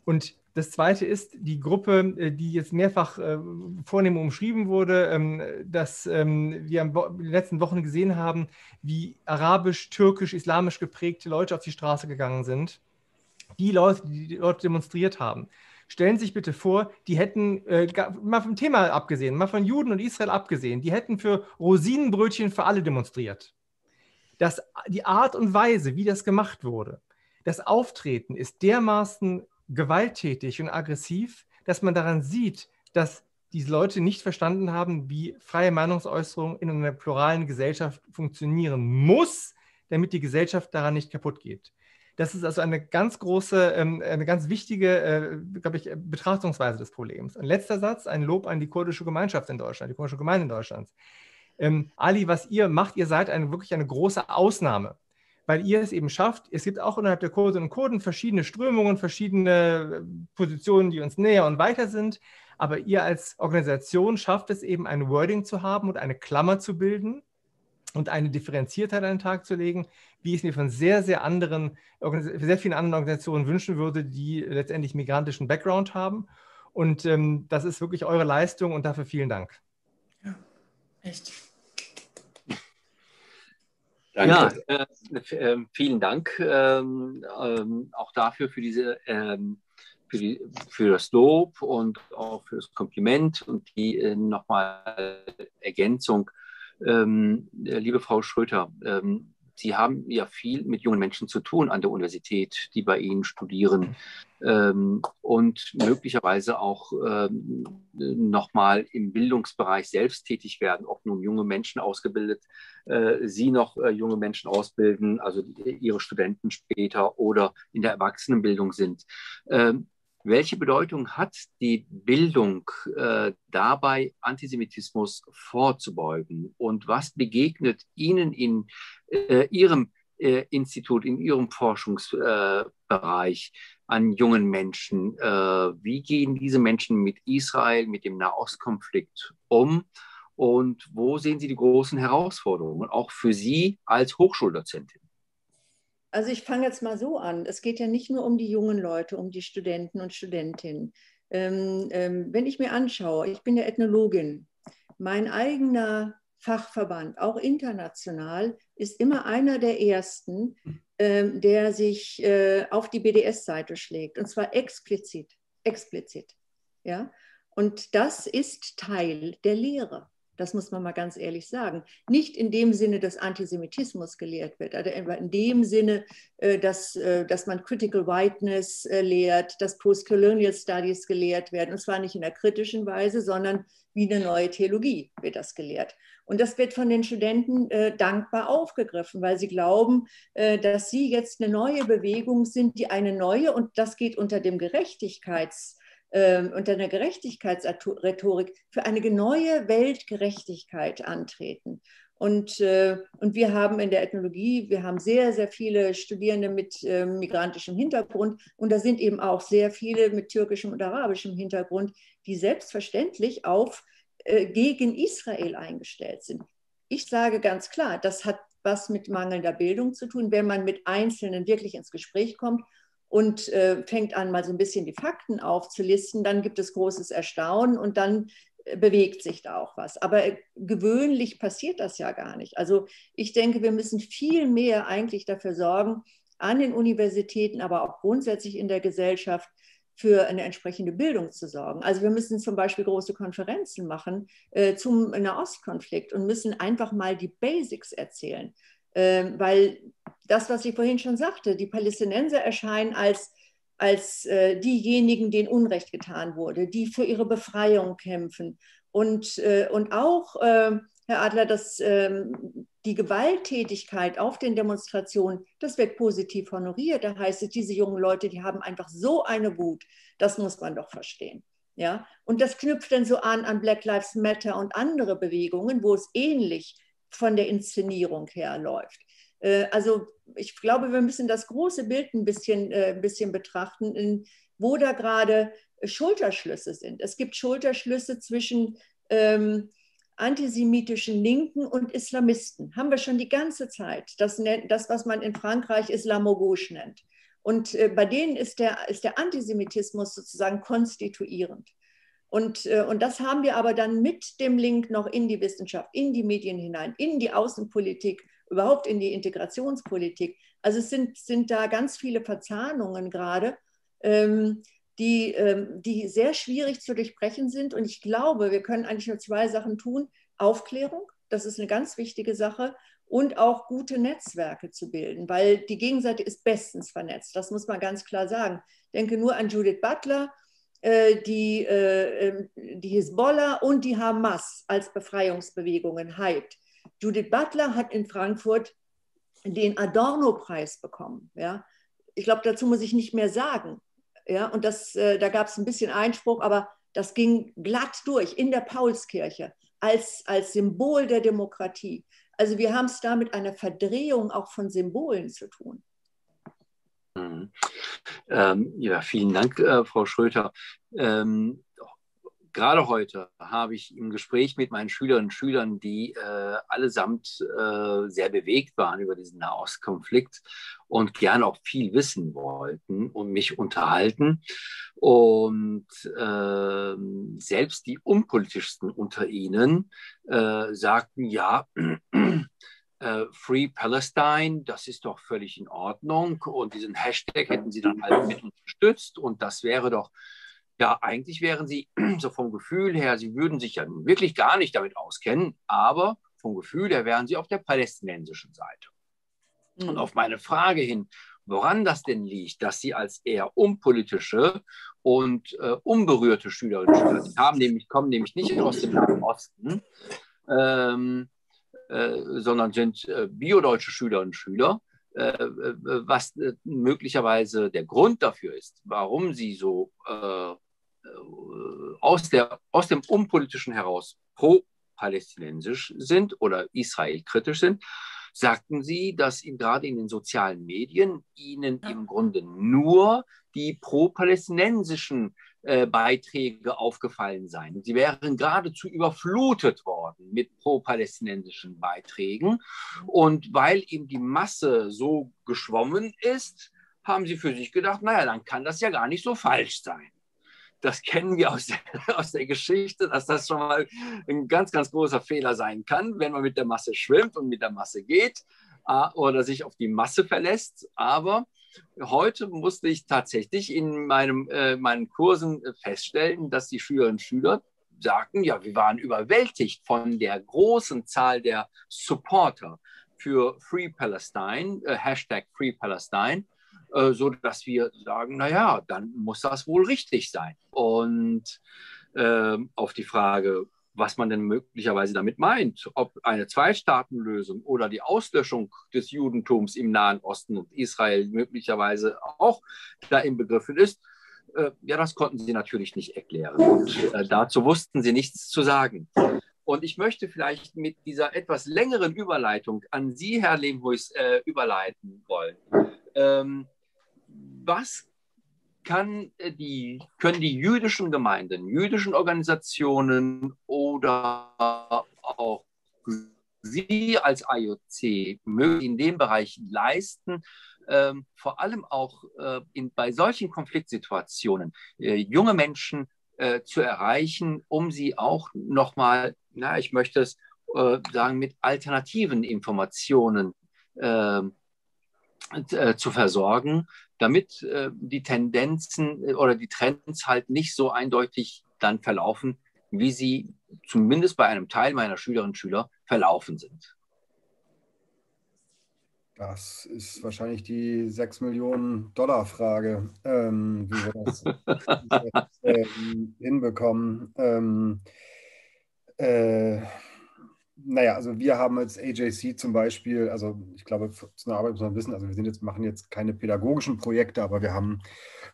Und das Zweite ist die Gruppe, die jetzt mehrfach vornehm umschrieben wurde, dass wir in den letzten Wochen gesehen haben, wie arabisch, türkisch, islamisch geprägte Leute auf die Straße gegangen sind. Die Leute, die dort demonstriert haben. Stellen Sie sich bitte vor, die hätten, mal vom Thema abgesehen, mal von Juden und Israel abgesehen, die hätten für Rosinenbrötchen für alle demonstriert. Die Art und Weise, wie das gemacht wurde, das Auftreten ist dermaßen gewalttätig und aggressiv, dass man daran sieht, dass diese Leute nicht verstanden haben, wie freie Meinungsäußerung in einer pluralen Gesellschaft funktionieren muss, damit die Gesellschaft daran nicht kaputt geht. Das ist also eine ganz große, eine ganz wichtige, glaube ich, Betrachtungsweise des Problems. Ein letzter Satz, ein Lob an die kurdische Gemeinschaft in Deutschland, die kurdische Gemeinde in Deutschland. Ali, was ihr macht, ihr seid wirklich eine große Ausnahme, weil ihr es eben schafft. Es gibt auch innerhalb der Kurdinnen und Kurden verschiedene Strömungen, verschiedene Positionen, die uns näher und weiter sind. Aber ihr als Organisation schafft es eben, ein Wording zu haben und eine Klammer zu bilden und eine Differenziertheit an den Tag zu legen, wie ich es mir von sehr vielen anderen Organisationen wünschen würde, die letztendlich migrantischen Background haben. Und das ist wirklich eure Leistung und dafür vielen Dank. Ja, echt. Danke. Ja, vielen Dank auch dafür für das Lob und auch für das Kompliment und die nochmal Ergänzung. Liebe Frau Schröter, Sie haben ja viel mit jungen Menschen zu tun an der Universität, die bei Ihnen studieren und möglicherweise auch nochmal im Bildungsbereich selbst tätig werden, ob nun junge Menschen ausgebildet, Sie noch junge Menschen ausbilden, also Ihre Studenten später oder in der Erwachsenenbildung sind. Welche Bedeutung hat die Bildung dabei, Antisemitismus vorzubeugen? Und was begegnet Ihnen in Ihrem Institut, in Ihrem Forschungsbereich an jungen Menschen? Wie gehen diese Menschen mit Israel, mit dem Nahostkonflikt um? Und wo sehen Sie die großen Herausforderungen, auch für Sie als Hochschuldozentin? Also ich fange jetzt mal so an. Es geht ja nicht nur um die jungen Leute, um die Studenten und Studentinnen. Wenn ich mir anschaue, ich bin ja Ethnologin, mein eigener Fachverband, auch international, ist immer einer der ersten, der sich auf die BDS-Seite schlägt, und zwar explizit. Ja? Und das ist Teil der Lehre. Das muss man mal ganz ehrlich sagen. Nicht in dem Sinne, dass Antisemitismus gelehrt wird, aber in dem Sinne, dass man Critical Whiteness lehrt, dass Postcolonial Studies gelehrt werden. Und zwar nicht in der kritischen Weise, sondern wie eine neue Theologie wird das gelehrt. Und das wird von den Studenten dankbar aufgegriffen, weil sie glauben, dass sie jetzt eine neue Bewegung sind, die eine neue, und das geht unter dem unter einer Gerechtigkeitsrhetorik für eine neue Weltgerechtigkeit antreten. Und wir haben in der Ethnologie, wir haben sehr, sehr viele Studierende mit migrantischem Hintergrund, und da sind eben auch sehr viele mit türkischem und arabischem Hintergrund, die selbstverständlich gegen Israel eingestellt sind. Ich sage ganz klar, das hat was mit mangelnder Bildung zu tun, wenn man mit Einzelnen wirklich ins Gespräch kommt und fängt an, mal so ein bisschen die Fakten aufzulisten, dann gibt es großes Erstaunen und dann bewegt sich da auch was. Aber gewöhnlich passiert das ja gar nicht. Also ich denke, wir müssen viel mehr eigentlich dafür sorgen, an den Universitäten, aber auch grundsätzlich in der Gesellschaft, für eine entsprechende Bildung zu sorgen. Also wir müssen zum Beispiel große Konferenzen machen zum Nahostkonflikt und müssen einfach mal die Basics erzählen. Weil das, was ich vorhin schon sagte, die Palästinenser erscheinen als diejenigen, denen Unrecht getan wurde, die für ihre Befreiung kämpfen. Und auch, Herr Adler, die Gewalttätigkeit auf den Demonstrationen, das wird positiv honoriert. Da heißt es, diese jungen Leute, die haben einfach so eine Wut, das muss man doch verstehen. Ja? Und das knüpft dann so an Black Lives Matter und andere Bewegungen, wo es ähnlich von der Inszenierung her läuft. Also ich glaube, wir müssen das große Bild ein bisschen betrachten, wo da gerade Schulterschlüsse sind. Es gibt Schulterschlüsse zwischen antisemitischen Linken und Islamisten. Haben wir schon die ganze Zeit. Das, was man in Frankreich Islamogauche nennt. Und bei denen ist der Antisemitismus sozusagen konstituierend. Und das haben wir aber dann mit dem Link noch in die Wissenschaft, in die Medien hinein, in die Außenpolitik, überhaupt in die Integrationspolitik. Also es sind da ganz viele Verzahnungen gerade, die sehr schwierig zu durchbrechen sind. Und ich glaube, wir können eigentlich nur zwei Sachen tun. Aufklärung, das ist eine ganz wichtige Sache, und auch gute Netzwerke zu bilden, weil die Gegenseite ist bestens vernetzt. Das muss man ganz klar sagen. Ich denke nur an Judith Butler, die Hisbollah und die Hamas als Befreiungsbewegungen hypt. Judith Butler hat in Frankfurt den Adorno-Preis bekommen. Ja? Ich glaube, dazu muss ich nicht mehr sagen. Ja? Und da gab es ein bisschen Einspruch, aber das ging glatt durch in der Paulskirche als Symbol der Demokratie. Also wir haben es da mit einer Verdrehung auch von Symbolen zu tun. Ja, vielen Dank, Frau Schröter. Gerade heute habe ich im Gespräch mit meinen Schülerinnen und Schülern, die allesamt sehr bewegt waren über diesen Nahostkonflikt und gern auch viel wissen wollten und mich unterhalten. Und selbst die unpolitischsten unter ihnen sagten, ja, Free Palestine, das ist doch völlig in Ordnung. Und diesen Hashtag hätten sie dann halt mit unterstützt. Und das wäre doch, ja, eigentlich wären sie so vom Gefühl her, sie würden sich ja wirklich gar nicht damit auskennen, aber vom Gefühl her wären sie auf der palästinensischen Seite. Und auf meine Frage hin, woran das denn liegt, dass sie als eher unpolitische und unberührte Schülerinnen und Schüler, die kommen nämlich nicht aus dem Nahen Osten, sondern sind biodeutsche Schülerinnen und Schüler, was möglicherweise der Grund dafür ist, warum sie so aus dem Unpolitischen heraus pro-palästinensisch sind oder israelkritisch sind, sagten sie, dass gerade in den sozialen Medien ihnen im Grunde nur die pro-palästinensischen Beiträge aufgefallen sein. Sie wären geradezu überflutet worden mit pro-palästinensischen Beiträgen. Und weil eben die Masse so geschwommen ist, haben sie für sich gedacht, naja, dann kann das ja gar nicht so falsch sein. Das kennen wir aus der Geschichte, dass das schon mal ein ganz, ganz großer Fehler sein kann, wenn man mit der Masse schwimmt und mit der Masse geht oder sich auf die Masse verlässt. Aber heute musste ich tatsächlich in meinen Kursen feststellen, dass die Schülerinnen und Schüler sagten, ja, wir waren überwältigt von der großen Zahl der Supporter für Free Palestine, Hashtag Free Palestine, so dass wir sagen, naja, dann muss das wohl richtig sein. Und auf die Frage, was man denn möglicherweise damit meint, ob eine Zwei-Staaten-Lösung oder die Auslöschung des Judentums im Nahen Osten und Israel möglicherweise auch da inbegriffen ist, ja, das konnten sie natürlich nicht erklären. Und dazu wussten sie nichts zu sagen. Und ich möchte vielleicht mit dieser etwas längeren Überleitung an Sie, Herr Lehmhuis, überleiten wollen. Was können die jüdischen Gemeinden, jüdischen Organisationen oder auch Sie als IOC in dem Bereich leisten, vor allem auch bei solchen Konfliktsituationen junge Menschen zu erreichen, um sie auch nochmal, ich möchte es sagen, mit alternativen Informationen zu versorgen, damit die Tendenzen oder die Trends halt nicht so eindeutig dann verlaufen, wie sie zumindest bei einem Teil meiner Schülerinnen und Schüler verlaufen sind. Das ist wahrscheinlich die 6-Millionen-Dollar-Frage, wie wir das hinbekommen. Naja, also wir haben als AJC zum Beispiel, also ich glaube, zu einer Arbeit muss man wissen, also wir machen jetzt keine pädagogischen Projekte, aber wir haben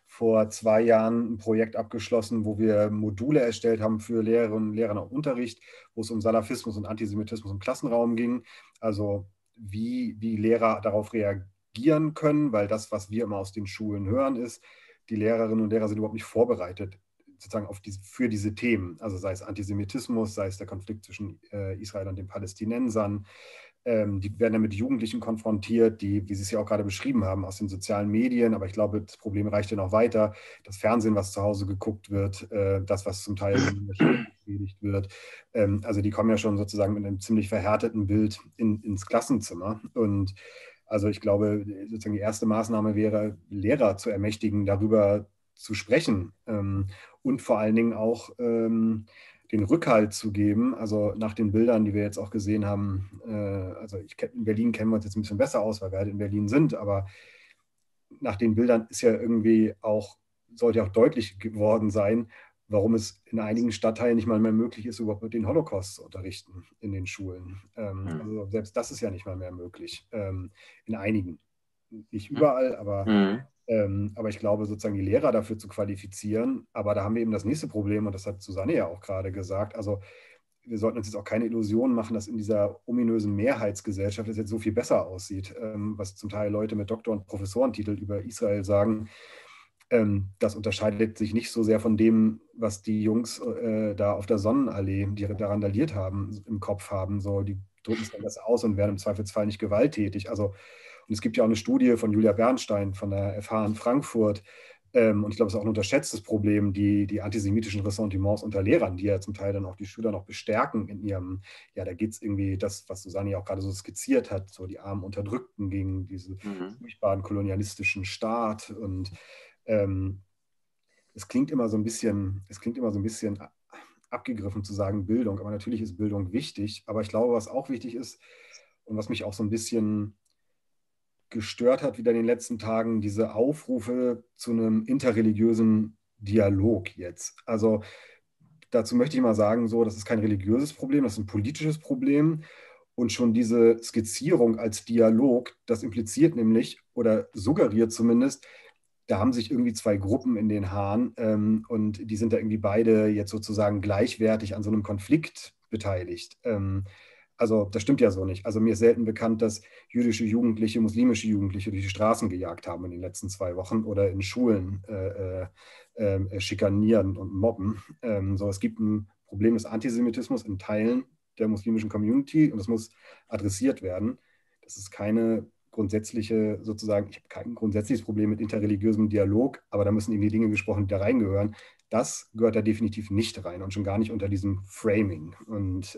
vor 2 Jahren ein Projekt abgeschlossen, wo wir Module erstellt haben für Lehrerinnen und Lehrer im Unterricht, wo es um Salafismus und Antisemitismus im Klassenraum ging. Also wie Lehrer darauf reagieren können, weil das, was wir immer aus den Schulen hören, ist, die Lehrerinnen und Lehrer sind überhaupt nicht vorbereitet sozusagen für diese Themen, also sei es Antisemitismus, sei es der Konflikt zwischen Israel und den Palästinensern. Die werden dann mit Jugendlichen konfrontiert, die, wie Sie es ja auch gerade beschrieben haben, aus den sozialen Medien, aber ich glaube, das Problem reicht ja noch weiter. Das Fernsehen, was zu Hause geguckt wird, das, was zum Teil gepredigt wird. Also die kommen ja schon sozusagen mit einem ziemlich verhärteten Bild ins Klassenzimmer. Und also ich glaube, sozusagen die erste Maßnahme wäre, Lehrer zu ermächtigen, darüber zu sprechen und vor allen Dingen auch den Rückhalt zu geben. Also nach den Bildern, die wir jetzt auch gesehen haben, also in Berlin kennen wir uns jetzt ein bisschen besser aus, weil wir halt in Berlin sind, aber nach den Bildern ist ja irgendwie sollte auch deutlich geworden sein, warum es in einigen Stadtteilen nicht mal mehr möglich ist, überhaupt den Holocaust zu unterrichten in den Schulen. Also selbst das ist ja nicht mal mehr möglich. In einigen. Nicht überall, aber ich glaube, sozusagen die Lehrer dafür zu qualifizieren, aber da haben wir eben das nächste Problem und das hat Susanne ja auch gerade gesagt, also wir sollten uns jetzt auch keine Illusionen machen, dass in dieser ominösen Mehrheitsgesellschaft es jetzt so viel besser aussieht, was zum Teil Leute mit Doktor- und Professorentitel über Israel sagen. Das unterscheidet sich nicht so sehr von dem, was die Jungs da auf der Sonnenallee, die da randaliert haben, im Kopf haben. So, die drücken es dann besser aus und werden im Zweifelsfall nicht gewalttätig. Also, und es gibt ja auch eine Studie von Julia Bernstein von der FH in Frankfurt. Und ich glaube, es ist auch ein unterschätztes Problem, die antisemitischen Ressentiments unter Lehrern, die ja zum Teil dann auch die Schüler noch bestärken in ihrem, ja, da geht es irgendwie das, was Susanne ja auch gerade so skizziert hat, so die armen Unterdrückten gegen diesen furchtbaren kolonialistischen Staat. Und es klingt immer so ein bisschen abgegriffen zu sagen Bildung, aber natürlich ist Bildung wichtig. Aber ich glaube, was auch wichtig ist und was mich auch so ein bisschen gestört hat wieder in den letzten Tagen, diese Aufrufe zu einem interreligiösen Dialog jetzt. Also dazu möchte ich mal sagen, so, das ist kein religiöses Problem, das ist ein politisches Problem. Und schon diese Skizzierung als Dialog, das impliziert nämlich oder suggeriert zumindest, da haben sich irgendwie 2 Gruppen in den Haaren und die sind da irgendwie beide jetzt sozusagen gleichwertig an so einem Konflikt beteiligt. Also das stimmt ja so nicht. Also mir ist selten bekannt, dass jüdische Jugendliche, muslimische Jugendliche durch die Straßen gejagt haben in den letzten 2 Wochen oder in Schulen schikanieren und mobben. Es gibt ein Problem des Antisemitismus in Teilen der muslimischen Community und das muss adressiert werden. Das ist keine grundsätzliche, sozusagen, ich habe kein grundsätzliches Problem mit interreligiösem Dialog, aber da müssen eben die Dinge gesprochen, die da reingehören. Das gehört da definitiv nicht rein und schon gar nicht unter diesem Framing. Und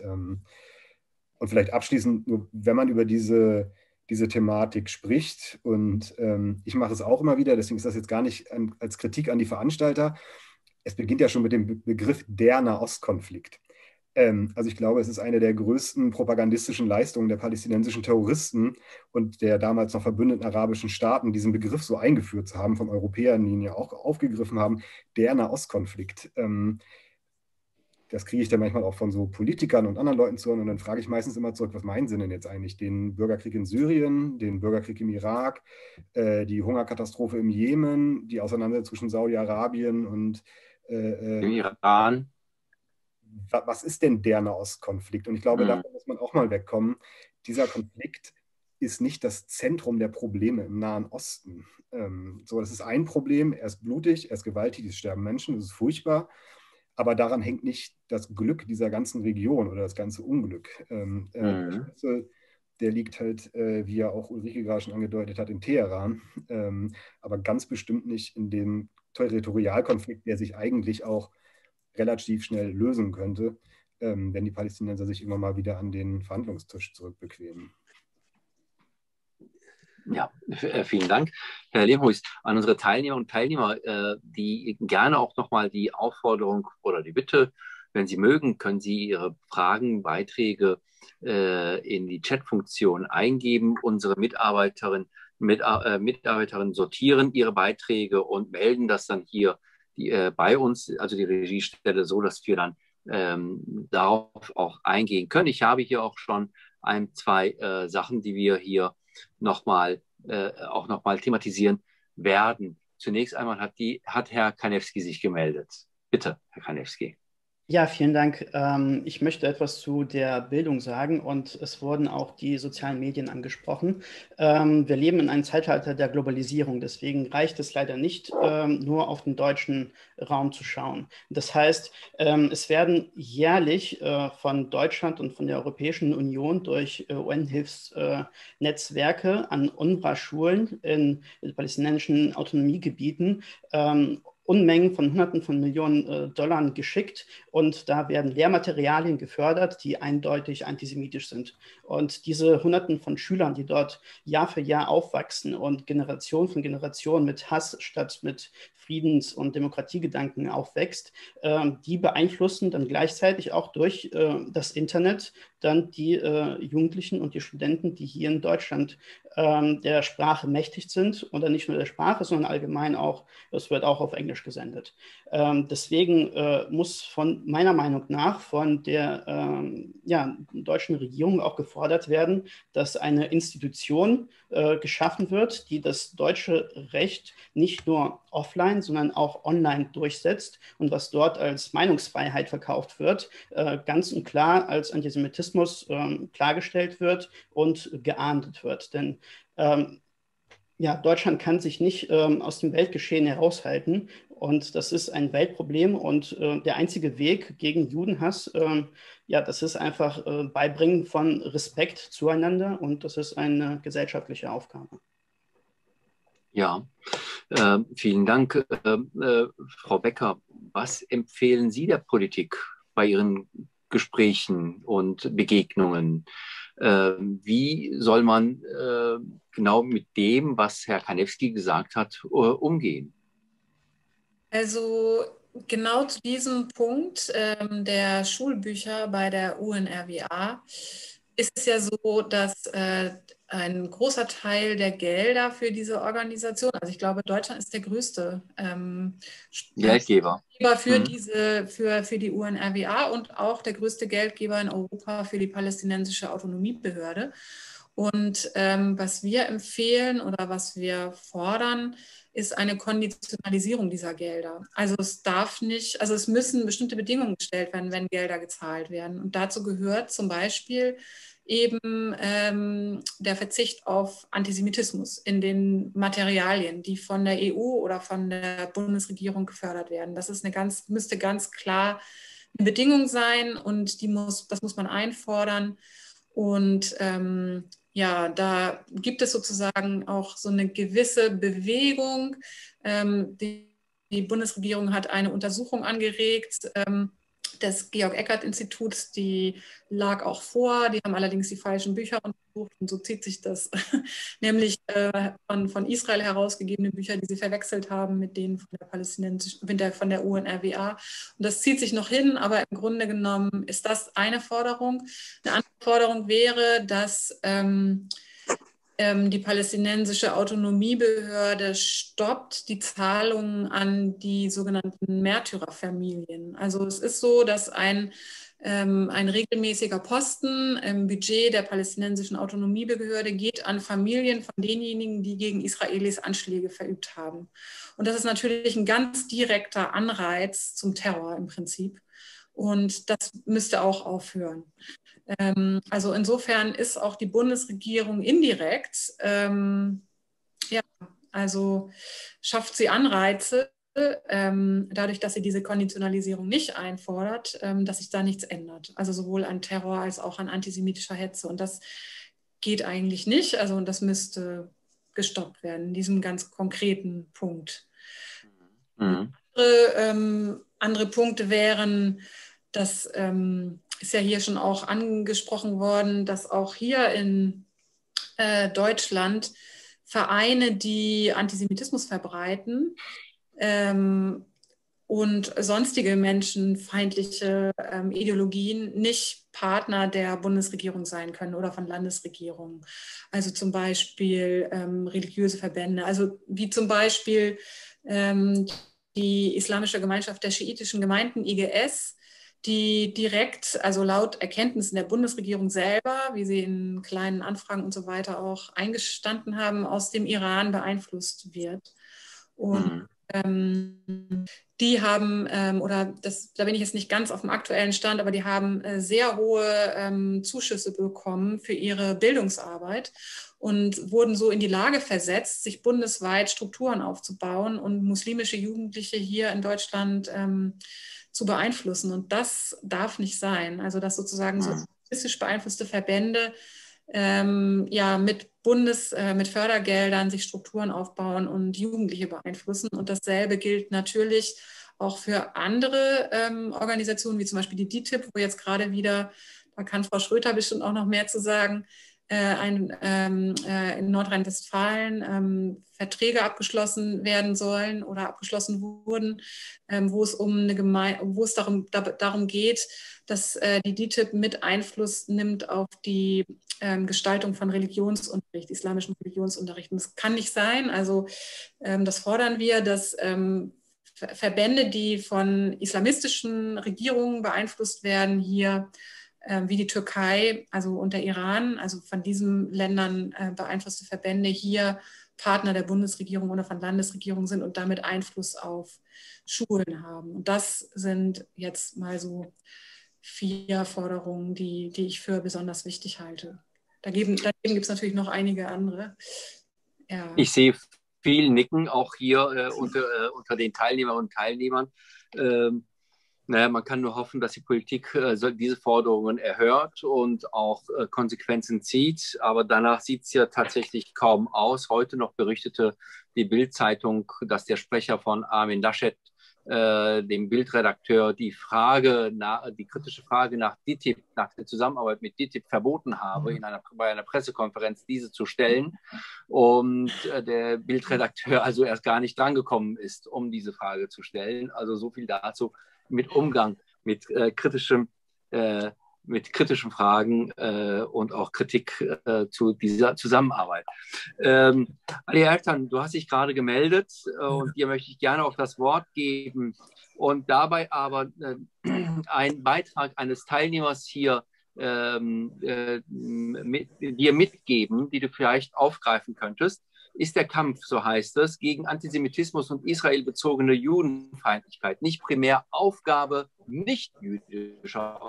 vielleicht abschließend, nur wenn man über diese Thematik spricht, und ich mache es auch immer wieder, deswegen ist das jetzt gar nicht als Kritik an die Veranstalter, es beginnt ja schon mit dem Begriff der Nahostkonflikt. Also ich glaube, es ist eine der größten propagandistischen Leistungen der palästinensischen Terroristen und der damals noch verbündeten arabischen Staaten, diesen Begriff so eingeführt zu haben, von Europäern, die ihn ja auch aufgegriffen haben, der Nahostkonflikt. Das kriege ich dann manchmal auch von so Politikern und anderen Leuten zu hören und dann frage ich meistens immer zurück, was meinen Sie denn jetzt eigentlich? Den Bürgerkrieg in Syrien, den Bürgerkrieg im Irak, die Hungerkatastrophe im Jemen, die Auseinandersetzung zwischen Saudi-Arabien und im Iran. Was ist denn der Nahostkonflikt? Und ich glaube, davon muss man auch mal wegkommen. Dieser Konflikt ist nicht das Zentrum der Probleme im Nahen Osten. Das ist ein Problem, er ist blutig, er ist gewaltig, es sterben Menschen, das ist furchtbar. Aber daran hängt nicht das Glück dieser ganzen Region oder das ganze Unglück. Der Schlüssel, der liegt halt, wie ja auch Ulrike gerade schon angedeutet hat, in Teheran, aber ganz bestimmt nicht in dem Territorialkonflikt, der sich eigentlich auch relativ schnell lösen könnte, wenn die Palästinenser sich immer mal wieder an den Verhandlungstisch zurückbequemen. Ja, vielen Dank, Herr Lehmhuis. An unsere Teilnehmer und Teilnehmer, die gerne auch nochmal die Aufforderung oder die Bitte, wenn Sie mögen, können Sie Ihre Fragen, Beiträge in die Chatfunktion eingeben. Unsere Mitarbeiterinnen sortieren Ihre Beiträge und melden das dann hier bei uns, also die Regiestelle, so dass wir dann darauf auch eingehen können. Ich habe hier auch schon 1, 2 Sachen, die wir hier auch nochmal thematisieren werden. Zunächst einmal hat Herr Kanewski sich gemeldet. Bitte, Herr Kanewski. Ja, vielen Dank. Ich möchte etwas zu der Bildung sagen und es wurden auch die sozialen Medien angesprochen. Wir leben in einem Zeitalter der Globalisierung, deswegen reicht es leider nicht, nur auf den deutschen Raum zu schauen. Das heißt, es werden jährlich von Deutschland und von der Europäischen Union durch UN-Hilfsnetzwerke an UNRWA-Schulen in palästinensischen Autonomiegebieten Unmengen von Hunderten von Millionen Dollar geschickt und da werden Lehrmaterialien gefördert, die eindeutig antisemitisch sind. Und diese Hunderten von Schülern, die dort Jahr für Jahr aufwachsen und Generation von Generation mit Hass statt mit Friedens- und Demokratiegedanken aufwächst, die beeinflussen dann gleichzeitig auch durch das Internet dann die Jugendlichen und die Studenten, die hier in Deutschland der Sprache mächtig sind oder nicht nur der Sprache, sondern allgemein auch, es wird auch auf Englisch gesendet. Deswegen muss meiner Meinung nach von der deutschen Regierung auch gefordert werden, dass eine Institution geschaffen wird, die das deutsche Recht nicht nur offline, sondern auch online durchsetzt und was dort als Meinungsfreiheit verkauft wird, ganz und klar als Antisemitismus klargestellt wird und geahndet wird. Denn Deutschland kann sich nicht aus dem Weltgeschehen heraushalten und das ist ein Weltproblem und der einzige Weg gegen Judenhass, das ist einfach Beibringen von Respekt zueinander und das ist eine gesellschaftliche Aufgabe. Ja, vielen Dank. Frau Becker, was empfehlen Sie der Politik bei Ihren Gesprächen und Begegnungen? Wie soll man genau mit dem, was Herr Kanewski gesagt hat, umgehen? Also genau zu diesem Punkt der Schulbücher bei der UNRWA ist es ja so, dass ein großer Teil der Gelder für diese Organisation, also ich glaube, Deutschland ist der größte Geldgeber für die UNRWA und auch der größte Geldgeber in Europa für die palästinensische Autonomiebehörde. Und was wir empfehlen oder was wir fordern, ist eine Konditionalisierung dieser Gelder. Also es müssen bestimmte Bedingungen gestellt werden, wenn Gelder gezahlt werden. Und dazu gehört zum Beispiel eben der Verzicht auf Antisemitismus in den Materialien, die von der EU oder von der Bundesregierung gefördert werden. Das ist müsste ganz klar eine Bedingung sein und das muss man einfordern. Und ja, da gibt es sozusagen auch so eine gewisse Bewegung. Die Bundesregierung hat eine Untersuchung angeregt des Georg-Eckert-Instituts, die lag auch vor. Die haben allerdings die falschen Bücher untersucht und so zieht sich das, nämlich von Israel herausgegebene Bücher, die sie verwechselt haben mit denen von der UNRWA. Und das zieht sich noch hin, aber im Grunde genommen ist das eine Forderung. Eine andere Forderung wäre, dass die palästinensische Autonomiebehörde stoppt die Zahlungen an die sogenannten Märtyrerfamilien. Also es ist so, dass ein regelmäßiger Posten im Budget der palästinensischen Autonomiebehörde geht an Familien von denjenigen, die gegen Israelis Anschläge verübt haben. Und das ist natürlich ein ganz direkter Anreiz zum Terror im Prinzip. Und das müsste auch aufhören. Also insofern ist auch die Bundesregierung indirekt, also schafft sie Anreize, dadurch, dass sie diese Konditionalisierung nicht einfordert, dass sich da nichts ändert. Also sowohl an Terror als auch an antisemitischer Hetze. Und das geht eigentlich nicht. Also und das müsste gestoppt werden, in diesem ganz konkreten Punkt. Mhm. Andere Punkte wären, dass ist ja hier schon auch angesprochen worden, dass auch hier in Deutschland Vereine, die Antisemitismus verbreiten und sonstige menschenfeindliche Ideologien nicht Partner der Bundesregierung sein können oder von Landesregierungen. Also zum Beispiel religiöse Verbände, also wie zum Beispiel die Islamische Gemeinschaft der schiitischen Gemeinden, IGS, die direkt, also laut Erkenntnissen der Bundesregierung selber, wie sie in kleinen Anfragen und so weiter auch eingestanden haben, aus dem Iran beeinflusst wird. Und die haben, da bin ich jetzt nicht ganz auf dem aktuellen Stand, aber die haben sehr hohe Zuschüsse bekommen für ihre Bildungsarbeit und wurden so in die Lage versetzt, sich bundesweit Strukturen aufzubauen und muslimische Jugendliche hier in Deutschland zu beeinflussen. Und das darf nicht sein. Also dass sozusagen so rassistisch beeinflusste Verbände mit Fördergeldern sich Strukturen aufbauen und Jugendliche beeinflussen. Und dasselbe gilt natürlich auch für andere Organisationen, wie zum Beispiel die DITIB, wo jetzt gerade wieder, da kann Frau Schröter bestimmt auch noch mehr zu sagen, in Nordrhein-Westfalen Verträge abgeschlossen werden sollen oder abgeschlossen wurden, wo es darum geht, dass die DITIB mit Einfluss nimmt auf die Gestaltung von Religionsunterricht, islamischem Religionsunterricht. Und das kann nicht sein. Also das fordern wir, dass Verbände, die von islamistischen Regierungen beeinflusst werden, hier wie die Türkei, also und der Iran, also von diesen Ländern beeinflusste Verbände hier Partner der Bundesregierung oder von Landesregierungen sind und damit Einfluss auf Schulen haben. Und das sind jetzt mal so 4 Forderungen, die ich für besonders wichtig halte. Daneben gibt es natürlich noch einige andere. Ja. Ich sehe viel Nicken auch hier unter den Teilnehmerinnen und Teilnehmern. Man kann nur hoffen, dass die Politik diese Forderungen erhört und auch Konsequenzen zieht. Aber danach sieht es ja tatsächlich kaum aus. Heute noch berichtete die Bild-Zeitung, dass der Sprecher von Armin Laschet, dem Bildredakteur, die kritische Frage nach DITIB, nach der Zusammenarbeit mit DITIB verboten habe, bei einer Pressekonferenz diese zu stellen. Und der Bildredakteur also erst gar nicht drangekommen ist, um diese Frage zu stellen. Also so viel dazu. Mit Umgang mit kritischen Fragen und auch Kritik zu dieser Zusammenarbeit. Ali Ertan, du hast dich gerade gemeldet und dir möchte ich gerne auch das Wort geben und dabei aber einen Beitrag eines Teilnehmers hier dir mitgeben, die du vielleicht aufgreifen könntest, ist der Kampf, so heißt es, gegen Antisemitismus und israelbezogene Judenfeindlichkeit nicht primär Aufgabe nicht-jüdischer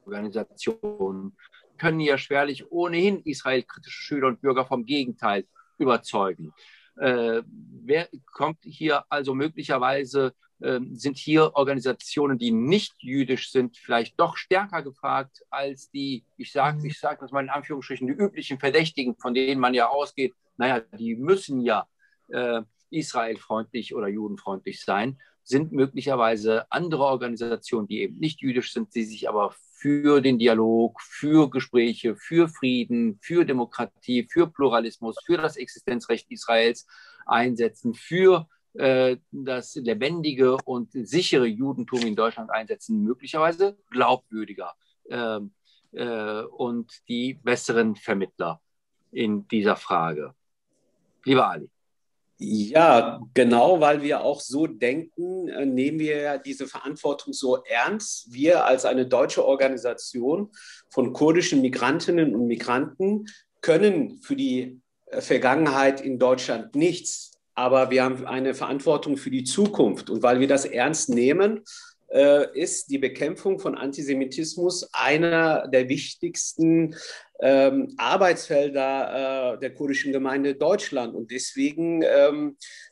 Organisationen, können ja schwerlich ohnehin israelkritische Schüler und Bürger vom Gegenteil überzeugen. Wer kommt hier also möglicherweise, sind hier Organisationen, die nicht jüdisch sind, vielleicht doch stärker gefragt als die, ich sag das mal in Anführungsstrichen, die üblichen Verdächtigen, von denen man ja ausgeht, naja, die müssen ja israelfreundlich oder judenfreundlich sein, sind möglicherweise andere Organisationen, die eben nicht jüdisch sind, die sich aber für den Dialog, für Gespräche, für Frieden, für Demokratie, für Pluralismus, für das Existenzrecht Israels einsetzen, für das lebendige und sichere Judentum in Deutschland einsetzen, möglicherweise glaubwürdiger und die besseren Vermittler in dieser Frage. Lieber Ali. Ja, genau, weil wir auch so denken, nehmen wir ja diese Verantwortung so ernst. Wir als eine deutsche Organisation von kurdischen Migrantinnen und Migranten können für die Vergangenheit in Deutschland nichts, aber wir haben eine Verantwortung für die Zukunft. Und weil wir das ernst nehmen, ist die Bekämpfung von Antisemitismus einer der wichtigsten Arbeitsfelder der kurdischen Gemeinde Deutschland. Und deswegen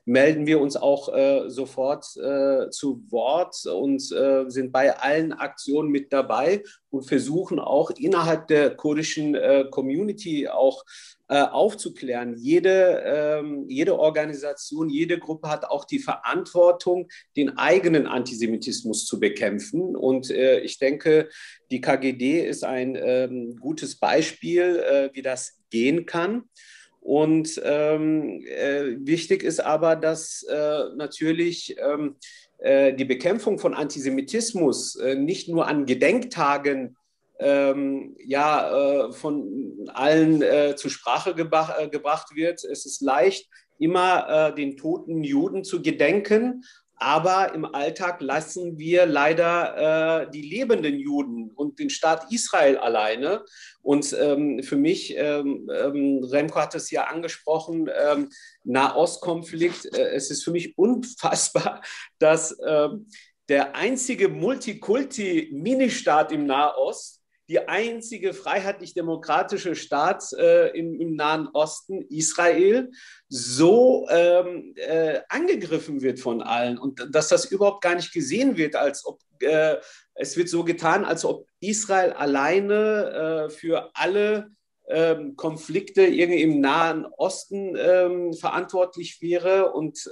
melden wir uns auch sofort zu Wort und sind bei allen Aktionen mit dabei und versuchen auch innerhalb der kurdischen Community auch aufzuklären. Jede Organisation, jede Gruppe hat auch die Verantwortung, den eigenen Antisemitismus zu bekämpfen. Und ich denke, die KGD ist ein gutes Beispiel, wie das gehen kann. Und wichtig ist aber, dass natürlich die Bekämpfung von Antisemitismus nicht nur an Gedenktagen von allen zur Sprache gebracht wird. Es ist leicht, immer den toten Juden zu gedenken, aber im Alltag lassen wir leider die lebenden Juden und den Staat Israel alleine. Und für mich, Remco hat es ja angesprochen, Nahostkonflikt, es ist für mich unfassbar, dass der einzige Multikulti-Ministaat im Nahost, die einzige freiheitlich-demokratische Staat im Nahen Osten, Israel, so angegriffen wird von allen und dass das überhaupt gar nicht gesehen wird, als ob es wird so getan, als ob Israel alleine für alle Konflikte irgendwie im Nahen Osten verantwortlich wäre und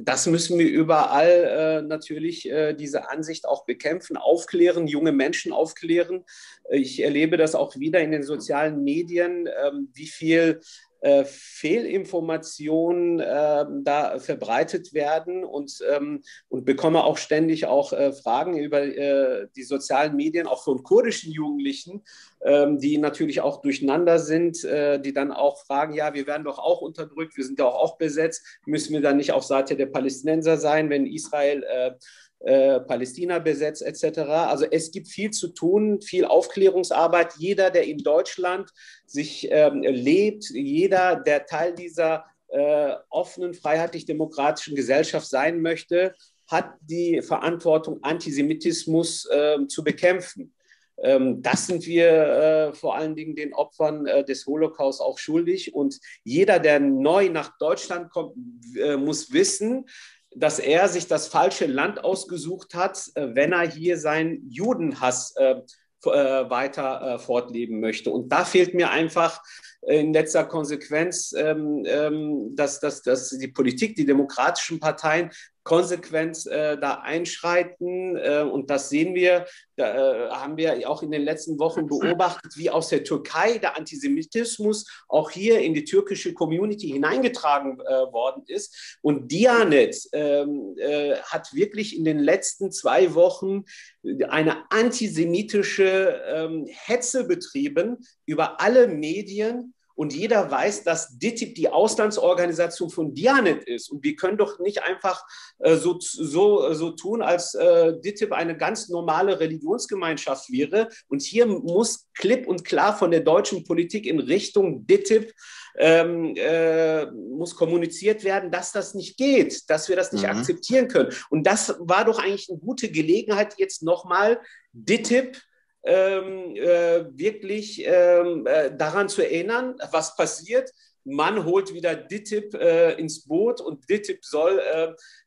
das müssen wir überall natürlich diese Ansicht auch bekämpfen, aufklären, junge Menschen aufklären. Ich erlebe das auch wieder in den sozialen Medien, wie viel Fehlinformationen da verbreitet werden und bekomme auch ständig auch Fragen über die sozialen Medien, auch von kurdischen Jugendlichen, die natürlich auch durcheinander sind, die dann auch fragen, ja, wir werden doch auch unterdrückt, wir sind doch auch besetzt, müssen wir dann nicht auf Seite der Palästinenser sein, wenn Israel Palästina besetzt etc. Also es gibt viel zu tun, viel Aufklärungsarbeit. Jeder, der in Deutschland sich lebt, jeder, der Teil dieser offenen, freiheitlich-demokratischen Gesellschaft sein möchte, hat die Verantwortung, Antisemitismus zu bekämpfen. Das sind wir vor allen Dingen den Opfern des Holocaust auch schuldig. Und jeder, der neu nach Deutschland kommt, muss wissen, dass er sich das falsche Land ausgesucht hat, wenn er hier seinen Judenhass weiter fortleben möchte. Und da fehlt mir einfach in letzter Konsequenz, dass die Politik, die demokratischen Parteien konsequent da einschreiten. Und das sehen wir, da haben wir auch in den letzten Wochen beobachtet, wie aus der Türkei der Antisemitismus auch hier in die türkische Community hineingetragen worden ist. Und Diyanet hat wirklich in den letzten 2 Wochen eine antisemitische Hetze betrieben über alle Medien. Und jeder weiß, dass DİTİB die Auslandsorganisation von Diyanet ist. Und wir können doch nicht einfach so tun, als DİTİB eine ganz normale Religionsgemeinschaft wäre. Und hier muss klipp und klar von der deutschen Politik in Richtung DİTİB muss kommuniziert werden, dass das nicht geht, dass wir das nicht akzeptieren können. Und das war doch eigentlich eine gute Gelegenheit, jetzt nochmal DİTİB wirklich daran zu erinnern, was passiert. Man holt wieder DİTİB ins Boot und DİTİB soll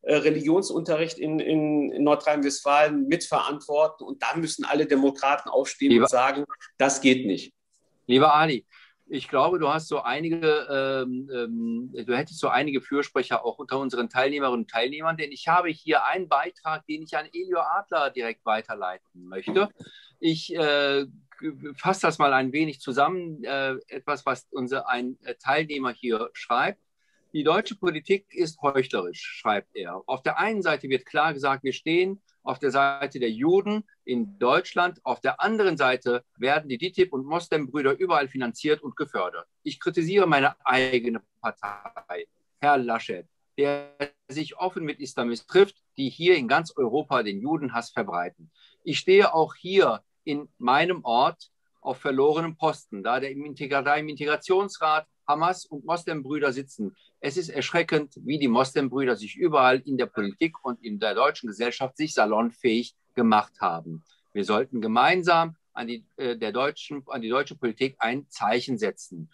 Religionsunterricht in Nordrhein-Westfalen mitverantworten. Und da müssen alle Demokraten aufstehen und sagen, das geht nicht. Lieber Ali, ich glaube, du hättest so einige Fürsprecher auch unter unseren Teilnehmerinnen und Teilnehmern, denn ich habe hier einen Beitrag, den ich an Elio Adler direkt weiterleiten möchte. Ich fasse das mal ein wenig zusammen, etwas, was ein Teilnehmer hier schreibt. Die deutsche Politik ist heuchlerisch, schreibt er. Auf der einen Seite wird klar gesagt, wir stehen auf der Seite der Juden in Deutschland. Auf der anderen Seite werden die DİTİB und Moslembrüder überall finanziert und gefördert. Ich kritisiere meine eigene Partei, Herr Laschet, der sich offen mit Islamisten trifft, die hier in ganz Europa den Judenhass verbreiten. Ich stehe auch hier in meinem Ort auf verlorenem Posten, da im Integrationsrat Hamas und Moslembrüder sitzen. Es ist erschreckend, wie die Moslembrüder sich überall in der Politik und in der deutschen Gesellschaft sich salonfähig gemacht haben. Wir sollten gemeinsam an die deutsche Politik ein Zeichen setzen.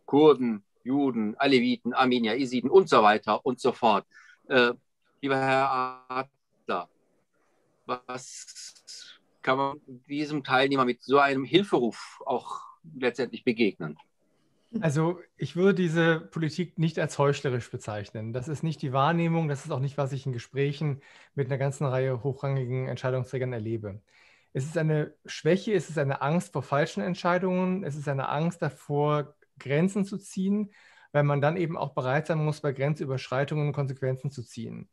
Kurden, Juden, Aleviten, Armenier, Jesiden und so weiter und so fort. Lieber Herr Adler, was kann man diesem Teilnehmer mit so einem Hilferuf auch letztendlich begegnen? Also ich würde diese Politik nicht als heuchlerisch bezeichnen. Das ist nicht die Wahrnehmung, das ist auch nicht, was ich in Gesprächen mit einer ganzen Reihe hochrangigen Entscheidungsträgern erlebe. Es ist eine Schwäche, es ist eine Angst vor falschen Entscheidungen, es ist eine Angst davor, Grenzen zu ziehen, weil man dann eben auch bereit sein muss, bei Grenzüberschreitungen Konsequenzen zu ziehen.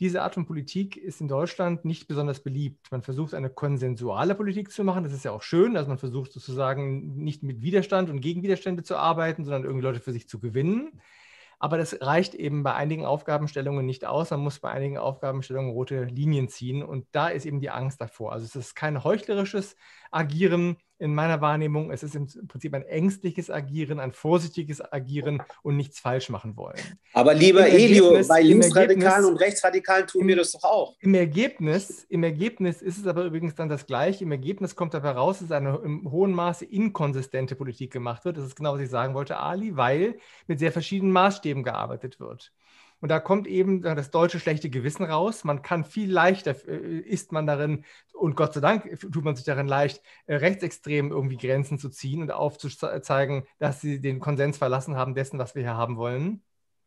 Diese Art von Politik ist in Deutschland nicht besonders beliebt. Man versucht, eine konsensuale Politik zu machen. Das ist ja auch schön. Also man versucht sozusagen nicht mit Widerstand und gegen Widerstände zu arbeiten, sondern irgendwie Leute für sich zu gewinnen. Aber das reicht eben bei einigen Aufgabenstellungen nicht aus. Man muss bei einigen Aufgabenstellungen rote Linien ziehen. Und da ist eben die Angst davor. Also es ist kein heuchlerisches Agieren in meiner Wahrnehmung. Es ist im Prinzip ein ängstliches Agieren, ein vorsichtiges Agieren und nichts falsch machen wollen. Aber lieber Elio, bei Linksradikalen und Rechtsradikalen tun wir das doch auch. Im Ergebnis ist es aber übrigens dann das Gleiche. Im Ergebnis kommt dabei raus, dass eine im hohen Maße inkonsistente Politik gemacht wird. Das ist genau, was ich sagen wollte, Ali, weil mit sehr verschiedenen Maßstäben gearbeitet wird. Und da kommt eben das deutsche schlechte Gewissen raus. Man kann viel leichter, ist man darin, und Gott sei Dank tut man sich darin leicht, rechtsextrem irgendwie Grenzen zu ziehen und aufzuzeigen, dass sie den Konsens verlassen haben dessen, was wir hier haben wollen,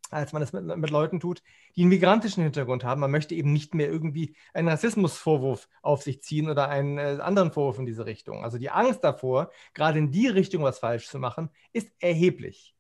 als man das mit Leuten tut, die einen migrantischen Hintergrund haben. Man möchte eben nicht mehr irgendwie einen Rassismusvorwurf auf sich ziehen oder einen anderen Vorwurf in diese Richtung. Also die Angst davor, gerade in die Richtung was falsch zu machen, ist erheblich.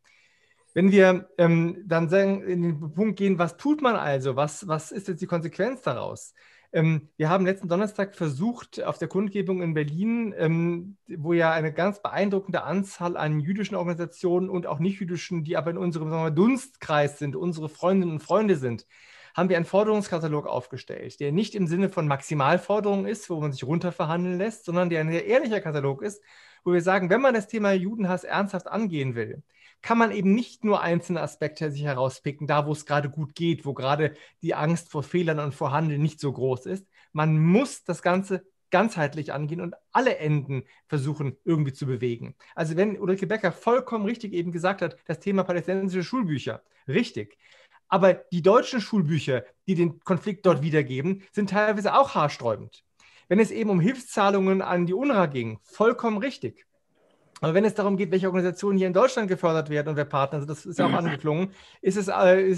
Wenn wir dann sagen, in den Punkt gehen, was tut man also? Was ist jetzt die Konsequenz daraus? Wir haben letzten Donnerstag versucht, auf der Kundgebung in Berlin, wo ja eine ganz beeindruckende Anzahl an jüdischen Organisationen und auch nicht-jüdischen, die aber in unserem, sagen wir mal, Dunstkreis sind, unsere Freundinnen und Freunde sind, haben wir einen Forderungskatalog aufgestellt, der nicht im Sinne von Maximalforderungen ist, wo man sich runterverhandeln lässt, sondern der ein sehr ehrlicher Katalog ist, wo wir sagen, wenn man das Thema Judenhass ernsthaft angehen will, kann man eben nicht nur einzelne Aspekte sich herauspicken, da wo es gerade gut geht, wo gerade die Angst vor Fehlern und vor Handeln nicht so groß ist. Man muss das Ganze ganzheitlich angehen und alle Enden versuchen irgendwie zu bewegen. Also wenn Ulrike Becker vollkommen richtig eben gesagt hat, das Thema palästinensische Schulbücher, richtig. Aber die deutschen Schulbücher, die den Konflikt dort wiedergeben, sind teilweise auch haarsträubend. Wenn es eben um Hilfszahlungen an die UNRWA ging, vollkommen richtig. Aber wenn es darum geht, welche Organisationen hier in Deutschland gefördert werden und wer Partner sind, das ist ja auch angeklungen, ist es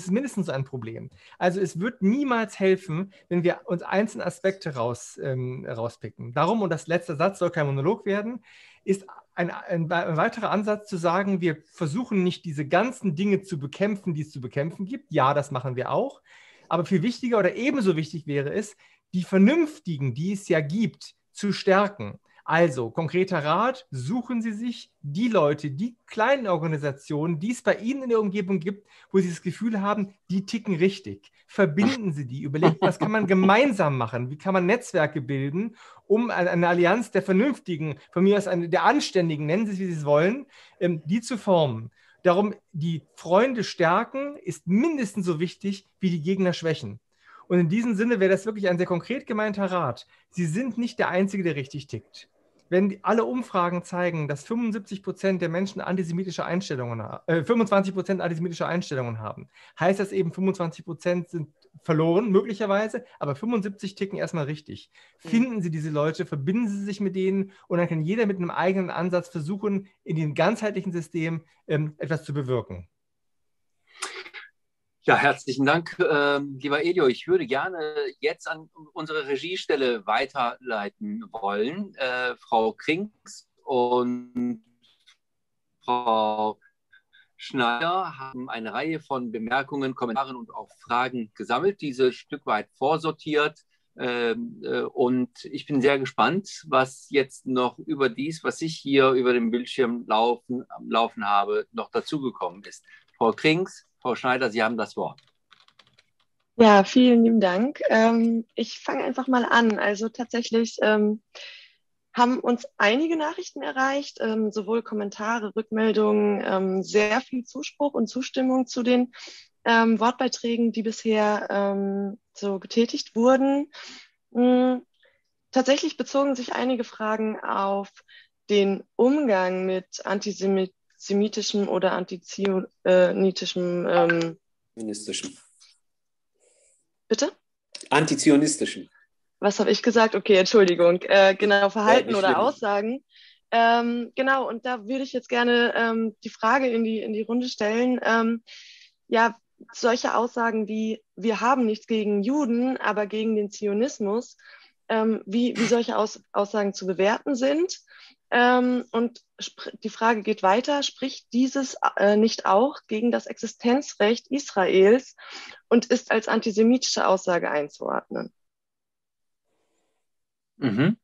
mindestens ein Problem. Also es wird niemals helfen, wenn wir uns einzelne Aspekte rauspicken. Darum, und das letzte Satz soll kein Monolog werden, ist ein weiterer Ansatz zu sagen, wir versuchen nicht diese ganzen Dinge zu bekämpfen, die es zu bekämpfen gibt. Ja, das machen wir auch. Aber viel wichtiger oder ebenso wichtig wäre es, die Vernünftigen, die es ja gibt, zu stärken. Also, konkreter Rat, suchen Sie sich die Leute, die kleinen Organisationen, die es bei Ihnen in der Umgebung gibt, wo Sie das Gefühl haben, die ticken richtig. Verbinden Sie die, überlegen, was kann man gemeinsam machen, wie kann man Netzwerke bilden, um eine Allianz der Vernünftigen, von mir aus der Anständigen, nennen Sie es, wie Sie es wollen, die zu formen. Darum, die Freunde stärken ist mindestens so wichtig wie die Gegner schwächen. Und in diesem Sinne wäre das wirklich ein sehr konkret gemeinter Rat. Sie sind nicht der Einzige, der richtig tickt. Wenn alle Umfragen zeigen, dass 75% der Menschen antisemitische Einstellungen haben, 25% antisemitische Einstellungen haben, heißt das eben, 25% sind verloren, möglicherweise, aber 75 ticken erstmal richtig. Finden Sie diese Leute, verbinden Sie sich mit denen und dann kann jeder mit einem eigenen Ansatz versuchen, in dem ganzheitlichen System etwas zu bewirken. Ja, herzlichen Dank, lieber Elio. Ich würde gerne jetzt an unsere Regiestelle weiterleiten wollen. Frau Krings und Frau Schneider haben eine Reihe von Bemerkungen, Kommentaren und auch Fragen gesammelt, diese Stück weit vorsortiert. Und ich bin sehr gespannt, was jetzt noch über dies, was ich hier über den Bildschirm laufen habe, noch dazugekommen ist. Frau Krings, Frau Schneider, Sie haben das Wort. Ja, vielen lieben Dank. Ich fange einfach mal an. Also tatsächlich haben uns einige Nachrichten erreicht, sowohl Kommentare, Rückmeldungen, sehr viel Zuspruch und Zustimmung zu den Wortbeiträgen, die bisher so getätigt wurden. Tatsächlich bezogen sich einige Fragen auf den Umgang mit antisemitischem oder antizionitischem Feministischen. Bitte? Antizionistischem. Was habe ich gesagt? Okay, Entschuldigung. Genau, Verhalten oder schlimm. Aussagen. Genau, und da würde ich jetzt gerne die Frage in die Runde stellen. Ja, solche Aussagen wie, wir haben nichts gegen Juden, aber gegen den Zionismus, wie solche Aussagen zu bewerten sind. Und die Frage geht weiter, spricht dieses nicht auch gegen das Existenzrecht Israels und ist als antisemitische Aussage einzuordnen? Mhm.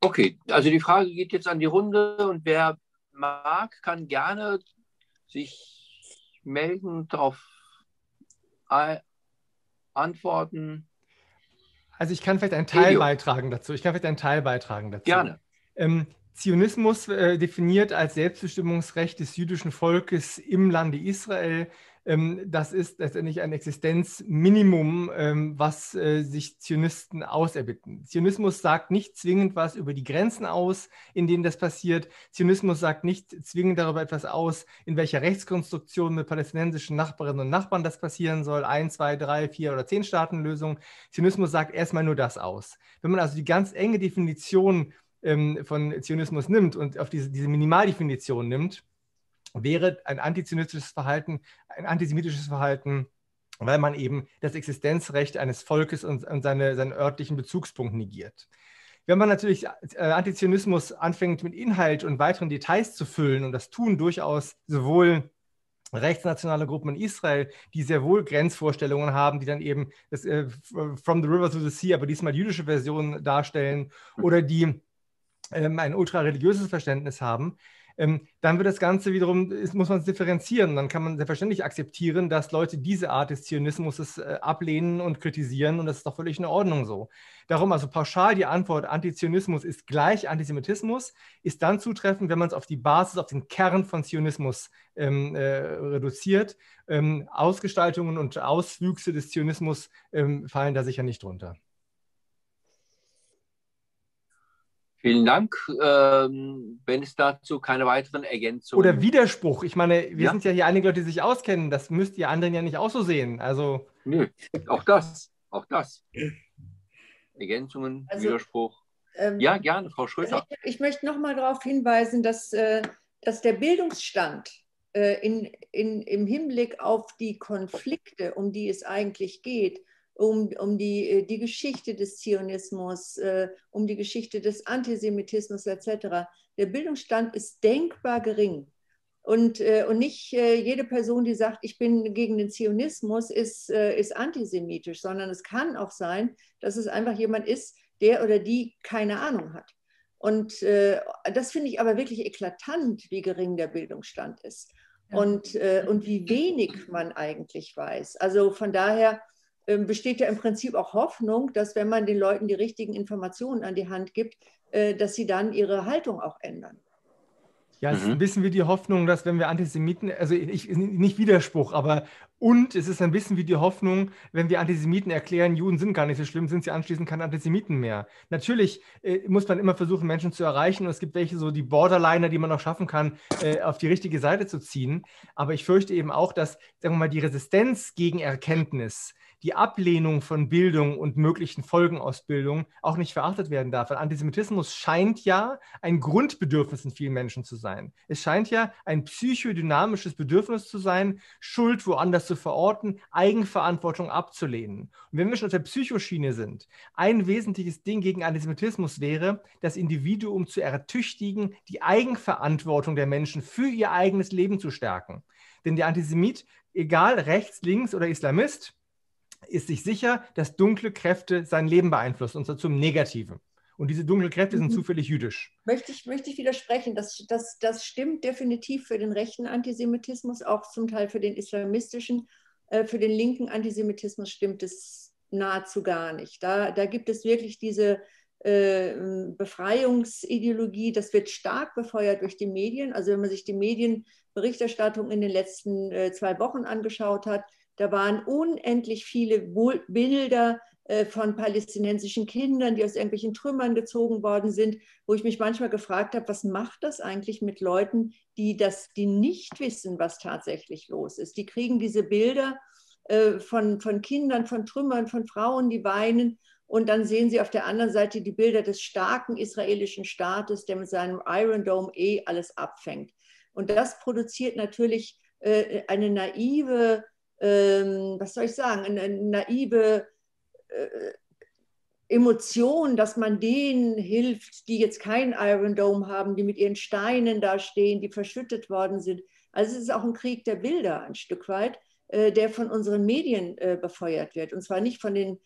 Okay, also die Frage geht jetzt an die Runde und wer mag, kann gerne sich melden und darauf antworten. Also ich kann vielleicht einen Teil beitragen dazu. Gerne. Zionismus definiert als Selbstbestimmungsrecht des jüdischen Volkes im Lande Israel. Das ist letztendlich ein Existenzminimum, was sich Zionisten auserbitten. Zionismus sagt nicht zwingend was über die Grenzen aus, in denen das passiert. Zionismus sagt nicht zwingend darüber etwas aus, in welcher Rechtskonstruktion mit palästinensischen Nachbarinnen und Nachbarn das passieren soll. 1, 2, 3, 4 oder 10 Staatenlösung. Zionismus sagt erstmal nur das aus. Wenn man also die ganz enge Definition von Zionismus nimmt und auf diese Minimaldefinition nimmt, wäre ein antisemitisches Verhalten, weil man eben das Existenzrecht eines Volkes und seinen örtlichen Bezugspunkt negiert. Wenn man natürlich Antizionismus anfängt mit Inhalt und weiteren Details zu füllen, und das tun durchaus sowohl rechtsnationale Gruppen in Israel, die sehr wohl Grenzvorstellungen haben, die dann eben das From the River to the Sea, aber diesmal jüdische Versionen darstellen, oder die ein ultrareligiöses Verständnis haben, dann wird das Ganze wiederum, muss man es differenzieren. Dann kann man selbstverständlich akzeptieren, dass Leute diese Art des Zionismus ablehnen und kritisieren, und das ist doch völlig in Ordnung so. Darum also pauschal die Antwort, Antizionismus ist gleich Antisemitismus, ist dann zutreffend, wenn man es auf die Basis, auf den Kern von Zionismus reduziert. Ausgestaltungen und Auswüchse des Zionismus fallen da sicher nicht drunter. Vielen Dank. Wenn es dazu keine weiteren Ergänzungen... Oder Widerspruch. Ich meine, wir sind ja hier einige Leute, die sich auskennen. Das müsst ihr anderen ja nicht auch so sehen. Also... Nö, auch das. Ergänzungen, also, Widerspruch. Ja, gerne, Frau Schröter. Also ich möchte noch mal darauf hinweisen, dass der Bildungsstand im Hinblick auf die Konflikte, um die es eigentlich geht, um die Geschichte des Zionismus, um die Geschichte des Antisemitismus etc. Der Bildungsstand ist denkbar gering. Und nicht jede Person, die sagt, ich bin gegen den Zionismus, ist antisemitisch, sondern es kann auch sein, dass es einfach jemand ist, der oder die keine Ahnung hat. Und das finde ich aber wirklich eklatant, wie gering der Bildungsstand ist und wie wenig man eigentlich weiß. Also von daher besteht ja im Prinzip auch Hoffnung, dass wenn man den Leuten die richtigen Informationen an die Hand gibt, dass sie dann ihre Haltung auch ändern. Ja, es ist ein bisschen wie die Hoffnung, dass wenn wir Antisemiten, also nicht Widerspruch, aber es ist ein bisschen wie die Hoffnung, wenn wir Antisemiten erklären, Juden sind gar nicht so schlimm, sind sie anschließend keine Antisemiten mehr. Natürlich muss man immer versuchen, Menschen zu erreichen, und es gibt welche, so die Borderliner, die man noch schaffen kann, auf die richtige Seite zu ziehen. Aber ich fürchte eben auch, dass, sagen wir mal, die Resistenz gegen Erkenntnis, die Ablehnung von Bildung und möglichen Folgen aus Bildung auch nicht verachtet werden darf. Weil Antisemitismus scheint ja ein Grundbedürfnis in vielen Menschen zu sein. Es scheint ja ein psychodynamisches Bedürfnis zu sein, Schuld woanders zu verorten, Eigenverantwortung abzulehnen. Und wenn wir schon auf der Psychoschiene sind, ein wesentliches Ding gegen Antisemitismus wäre, das Individuum zu ertüchtigen, die Eigenverantwortung der Menschen für ihr eigenes Leben zu stärken. Denn der Antisemit, egal rechts, links oder Islamist, ist sich sicher, dass dunkle Kräfte sein Leben beeinflussen, und zwar zum Negativen. Und diese dunklen Kräfte sind zufällig jüdisch. Möchte ich widersprechen. Das stimmt definitiv für den rechten Antisemitismus, auch zum Teil für den islamistischen. Für den linken Antisemitismus stimmt es nahezu gar nicht. Da gibt es wirklich diese Befreiungsideologie, das wird stark befeuert durch die Medien. Also wenn man sich die Medienberichterstattung in den letzten 2 Wochen angeschaut hat, da waren unendlich viele Bilder von palästinensischen Kindern, die aus irgendwelchen Trümmern gezogen worden sind, wo ich mich manchmal gefragt habe, was macht das eigentlich mit Leuten, die nicht wissen, was tatsächlich los ist. Die kriegen diese Bilder von Kindern, von Trümmern, von Frauen, die weinen, und dann sehen sie auf der anderen Seite die Bilder des starken israelischen Staates, der mit seinem Iron Dome alles abfängt. Und das produziert natürlich eine naive, was soll ich sagen, eine naive Emotion, dass man denen hilft, die jetzt keinen Iron Dome haben, die mit ihren Steinen da stehen, die verschüttet worden sind. Also es ist auch ein Krieg der Bilder ein Stück weit, der von unseren Medien befeuert wird. Und zwar nicht von den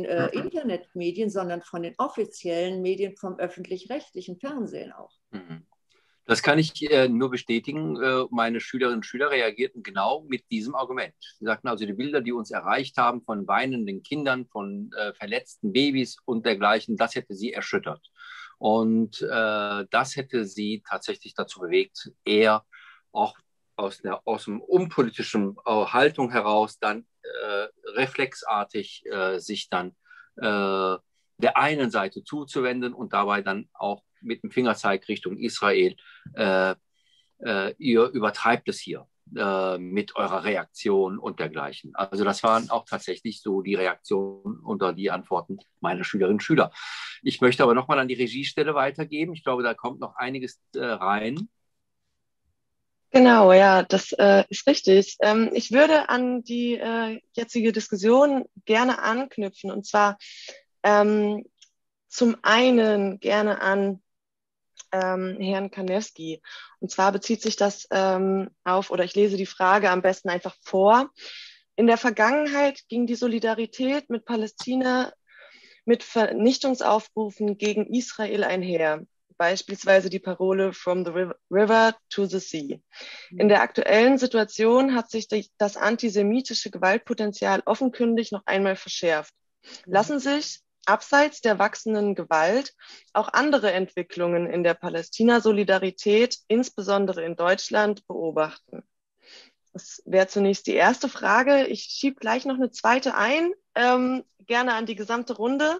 Internetmedien, sondern von den offiziellen Medien, vom öffentlich-rechtlichen Fernsehen auch. Das kann ich nur bestätigen. Meine Schülerinnen und Schüler reagierten genau mit diesem Argument. Sie sagten also, die Bilder, die uns erreicht haben von weinenden Kindern, von verletzten Babys und dergleichen, das hätte sie erschüttert. Und das hätte sie tatsächlich dazu bewegt, eher auch aus dem unpolitischen Haltung heraus dann reflexartig sich dann der einen Seite zuzuwenden und dabei dann auch mit dem Fingerzeig Richtung Israel, ihr übertreibt es hier mit eurer Reaktion und dergleichen. Also das waren auch tatsächlich so die Reaktionen unter die Antworten meiner Schülerinnen und Schüler. Ich möchte aber nochmal an die Regiestelle weitergeben. Ich glaube, da kommt noch einiges rein. Genau, ja, das ist richtig. Ich würde an die jetzige Diskussion gerne anknüpfen, und zwar zum einen gerne an Herrn Kanewski. Und zwar bezieht sich das auf, oder ich lese die Frage am besten einfach vor. In der Vergangenheit ging die Solidarität mit Palästina mit Vernichtungsaufrufen gegen Israel einher. Beispielsweise die Parole From the River to the Sea. In der aktuellen Situation hat sich das antisemitische Gewaltpotenzial offenkundig noch einmal verschärft. Lassen sich abseits der wachsenden Gewalt auch andere Entwicklungen in der Palästina-Solidarität, insbesondere in Deutschland, beobachten? Das wäre zunächst die erste Frage. Ich schiebe gleich noch eine zweite ein, gerne an die gesamte Runde.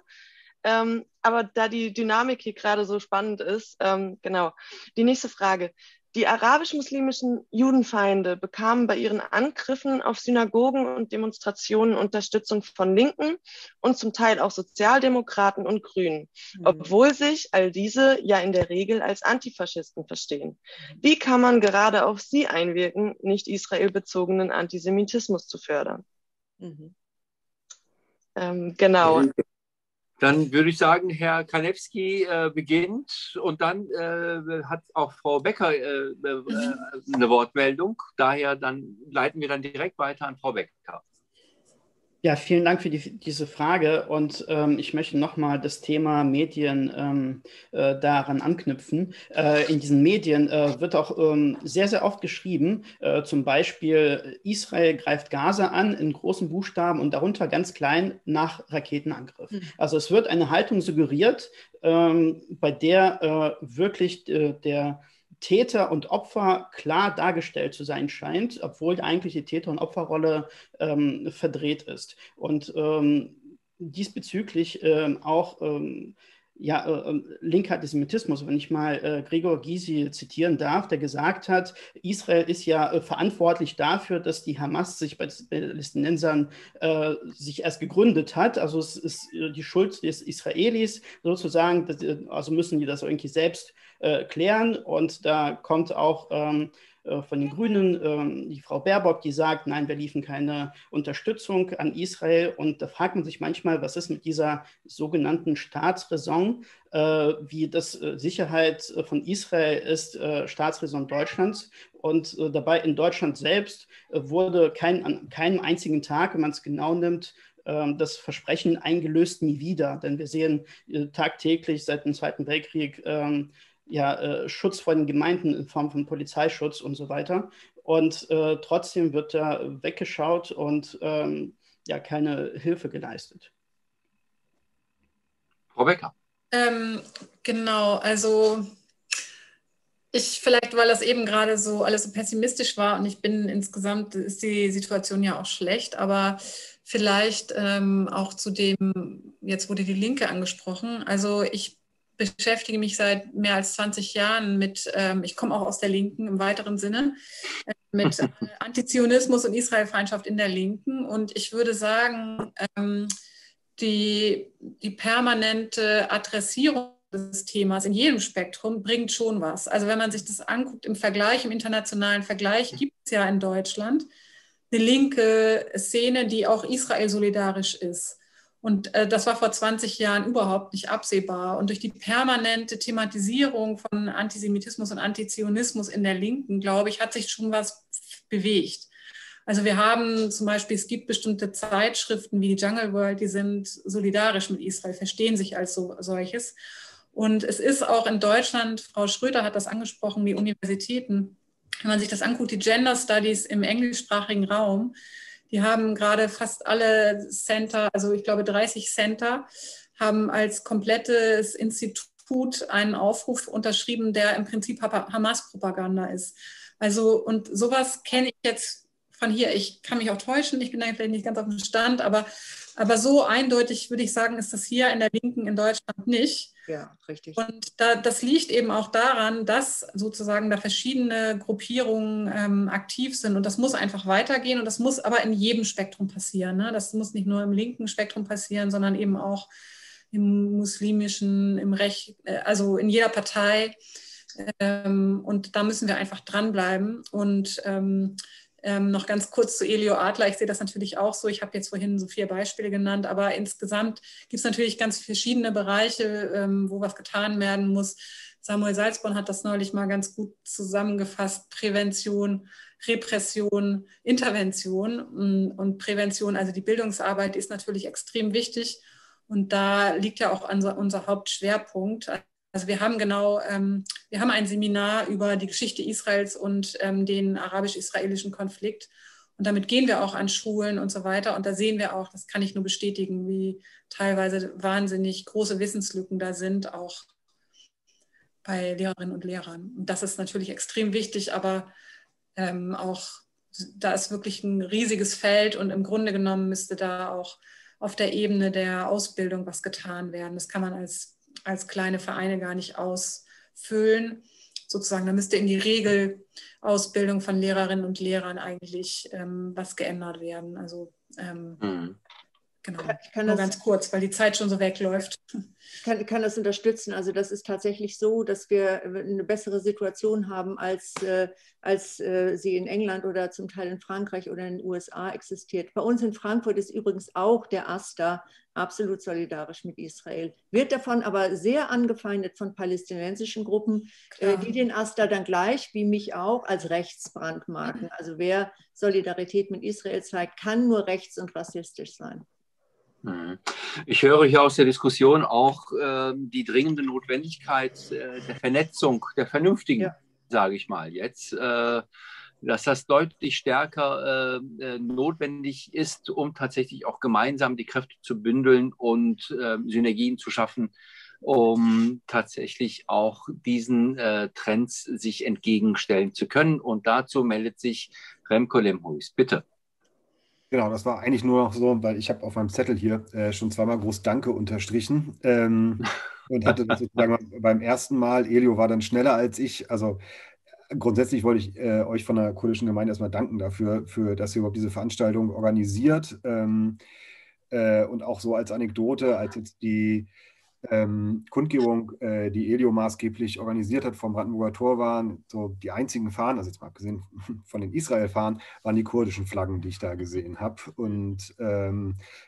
Aber da die Dynamik hier gerade so spannend ist, genau. Die nächste Frage. Die arabisch-muslimischen Judenfeinde bekamen bei ihren Angriffen auf Synagogen und Demonstrationen Unterstützung von Linken und zum Teil auch Sozialdemokraten und Grünen, obwohl sich all diese ja in der Regel als Antifaschisten verstehen. Wie kann man gerade auf sie einwirken, nicht israelbezogenen Antisemitismus zu fördern? Genau. Dann würde ich sagen, Herr Kanewski beginnt, und dann hat auch Frau Becker eine Wortmeldung. Daher dann leiten wir dann direkt weiter an Frau Becker. Ja, vielen Dank für diese Frage und ich möchte nochmal das Thema Medien daran anknüpfen. In diesen Medien wird auch sehr, sehr oft geschrieben, zum Beispiel Israel greift Gaza an in großen Buchstaben und darunter ganz klein nach Raketenangriff. Also es wird eine Haltung suggeriert, bei der wirklich der Täter und Opfer klar dargestellt zu sein scheint, obwohl eigentlich die Täter- und Opferrolle verdreht ist. Und diesbezüglich auch linker Antisemitismus, wenn ich mal Gregor Gysi zitieren darf, der gesagt hat, Israel ist ja verantwortlich dafür, dass die Hamas sich bei den Palästinensern sich erst gegründet hat. Also es ist die Schuld des Israelis sozusagen, also müssen die das irgendwie selbst klären. Und da kommt auch von den Grünen die Frau Baerbock, die sagt, nein, wir liefern keine Unterstützung an Israel. Und da fragt man sich manchmal, was ist mit dieser sogenannten Staatsräson, wie das Sicherheit von Israel ist, Staatsräson Deutschlands. Und dabei in Deutschland selbst wurde an keinem einzigen Tag, wenn man es genau nimmt, das Versprechen eingelöst, nie wieder. Denn wir sehen tagtäglich seit dem Zweiten Weltkrieg Schutz vor den Gemeinden in Form von Polizeischutz und so weiter. Und trotzdem wird da weggeschaut und keine Hilfe geleistet. Frau Becker. Genau, also vielleicht, weil das eben gerade so alles so pessimistisch war und ich bin insgesamt, ist die Situation ja auch schlecht, aber vielleicht auch zu dem, jetzt wurde die Linke angesprochen, also ich beschäftige mich seit mehr als 20 Jahren mit, ich komme auch aus der Linken im weiteren Sinne, mit Antizionismus und Israelfeindschaft in der Linken und ich würde sagen, die permanente Adressierung des Themas in jedem Spektrum bringt schon was. Also wenn man sich das anguckt im Vergleich, im internationalen Vergleich, gibt es ja in Deutschland eine linke Szene, die auch Israel solidarisch ist. Und das war vor 20 Jahren überhaupt nicht absehbar. Und durch die permanente Thematisierung von Antisemitismus und Antizionismus in der Linken, glaube ich, hat sich schon was bewegt. Also wir haben zum Beispiel, es gibt bestimmte Zeitschriften wie die Jungle World, die sind solidarisch mit Israel, verstehen sich als solches. Und es ist auch in Deutschland, Frau Schröter hat das angesprochen, die Universitäten, wenn man sich das anguckt, die Gender Studies im englischsprachigen Raum, die haben gerade fast alle Center, also ich glaube 30 Center, haben als komplettes Institut einen Aufruf unterschrieben, der im Prinzip Hamas-Propaganda ist. Also und sowas kenne ich jetzt von hier. Ich kann mich auch täuschen, ich bin da vielleicht nicht ganz auf dem Stand, aber so eindeutig würde ich sagen, ist das hier in der Linken in Deutschland nicht. Ja, richtig. Und das liegt eben auch daran, dass sozusagen da verschiedene Gruppierungen aktiv sind. Und das muss einfach weitergehen. Und das muss aber in jedem Spektrum passieren. Ne? Das muss nicht nur im linken Spektrum passieren, sondern eben auch im muslimischen, im Recht, also in jeder Partei. Und da müssen wir einfach dranbleiben. Und noch ganz kurz zu Elio Adler. Ich sehe das natürlich auch so. Ich habe jetzt vorhin so 4 Beispiele genannt, aber insgesamt gibt es natürlich ganz verschiedene Bereiche, wo was getan werden muss. Samuel Salzborn hat das neulich mal ganz gut zusammengefasst. Prävention, Repression, Intervention und Prävention, also die Bildungsarbeit, die ist natürlich extrem wichtig. Und da liegt ja auch unser Hauptschwerpunkt. Also wir haben ein Seminar über die Geschichte Israels und den arabisch-israelischen Konflikt. Und damit gehen wir auch an Schulen und so weiter. Und da sehen wir auch, das kann ich nur bestätigen, wie teilweise wahnsinnig große Wissenslücken da sind, auch bei Lehrerinnen und Lehrern. Und das ist natürlich extrem wichtig, aber auch da ist wirklich ein riesiges Feld. Und im Grunde genommen müsste da auch auf der Ebene der Ausbildung was getan werden. Das kann man als kleine Vereine gar nicht ausfüllen. Sozusagen, da müsste in die Regelausbildung von Lehrerinnen und Lehrern eigentlich was geändert werden. Also Genau, ich kann nur das ganz kurz, weil die Zeit schon so wegläuft. kann das unterstützen. Also das ist tatsächlich so, dass wir eine bessere Situation haben, als sie in England oder zum Teil in Frankreich oder in den USA existiert. Bei uns in Frankfurt ist übrigens auch der AStA absolut solidarisch mit Israel, wird davon aber sehr angefeindet von palästinensischen Gruppen, die den AStA dann gleich, wie mich auch, als rechts brandmarken. Also wer Solidarität mit Israel zeigt, kann nur rechts und rassistisch sein. Ich höre hier aus der Diskussion auch die dringende Notwendigkeit der Vernetzung, der vernünftigen, sage ich mal jetzt, dass das deutlich stärker notwendig ist, um tatsächlich auch gemeinsam die Kräfte zu bündeln und Synergien zu schaffen, um tatsächlich auch diesen Trends sich entgegenstellen zu können. Und dazu meldet sich Remco Lemhuis. Bitte. Genau, das war eigentlich nur noch so, weil ich habe auf meinem Zettel hier schon zweimal groß Danke unterstrichen und hatte das sozusagen beim ersten Mal, Elio war dann schneller als ich, also grundsätzlich wollte ich euch von der kurdischen Gemeinde erstmal danken dafür, dass ihr überhaupt diese Veranstaltung organisiert und auch so als Anekdote, als jetzt die Kundgebung, die Elio maßgeblich organisiert hat, vom Brandenburger Tor waren, so die einzigen Fahnen, also jetzt mal abgesehen von den Israel-Fahnen, waren die kurdischen Flaggen, die ich da gesehen habe. Und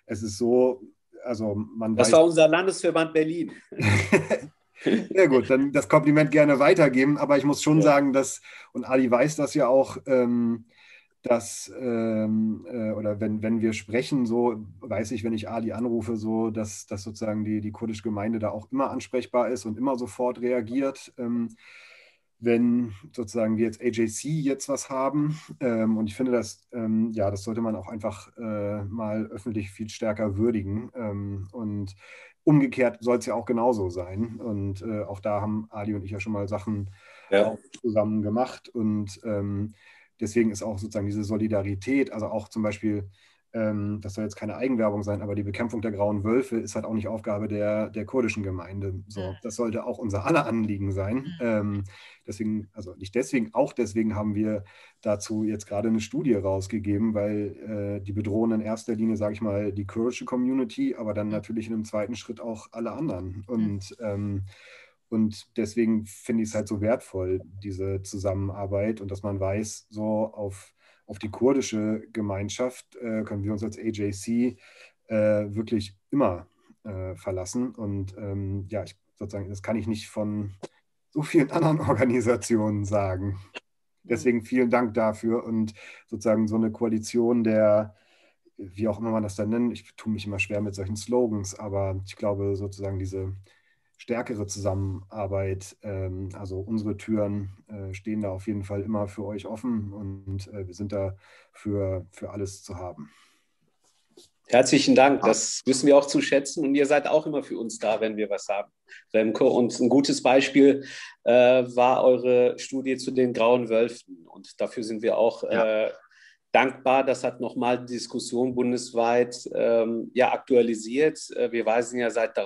es ist so, also man Das weiß... war unser Landesverband Berlin. Sehr gut, dann das Kompliment gerne weitergeben, aber ich muss schon sagen, dass, und Ali weiß das ja auch, dass, oder wenn wir sprechen, so weiß ich, wenn ich Ali anrufe, so, dass sozusagen die kurdische Gemeinde da auch immer ansprechbar ist und immer sofort reagiert, wenn sozusagen wir als AJC jetzt was haben. Und ich finde, das sollte man auch einfach mal öffentlich viel stärker würdigen. Und umgekehrt soll es ja auch genauso sein. Und auch da haben Ali und ich ja schon mal Sachen auch zusammen gemacht. Und deswegen ist auch sozusagen diese Solidarität, also auch zum Beispiel, das soll jetzt keine Eigenwerbung sein, aber die Bekämpfung der grauen Wölfe ist halt auch nicht Aufgabe der kurdischen Gemeinde. So, das sollte auch unser aller Anliegen sein. Deswegen, also nicht deswegen, auch deswegen haben wir dazu jetzt gerade eine Studie rausgegeben, weil die bedrohen in erster Linie, sage ich mal, die kurdische Community, aber dann natürlich in einem zweiten Schritt auch alle anderen. Und deswegen finde ich es halt so wertvoll, diese Zusammenarbeit und dass man weiß, so auf die kurdische Gemeinschaft können wir uns als AJC wirklich immer verlassen. Und sozusagen, das kann ich nicht von so vielen anderen Organisationen sagen. Deswegen vielen Dank dafür und sozusagen so eine Koalition der, wie auch immer man das dann nennt, ich tue mich immer schwer mit solchen Slogans, aber ich glaube sozusagen diese stärkere Zusammenarbeit, also unsere Türen stehen da auf jeden Fall immer für euch offen und wir sind da für alles zu haben. Herzlichen Dank, das wissen wir auch zu schätzen und ihr seid auch immer für uns da, wenn wir was haben, Remco. Und ein gutes Beispiel war eure Studie zu den grauen Wölfen und dafür sind wir auch dankbar. Das hat nochmal die Diskussion bundesweit aktualisiert. Wir weisen ja seit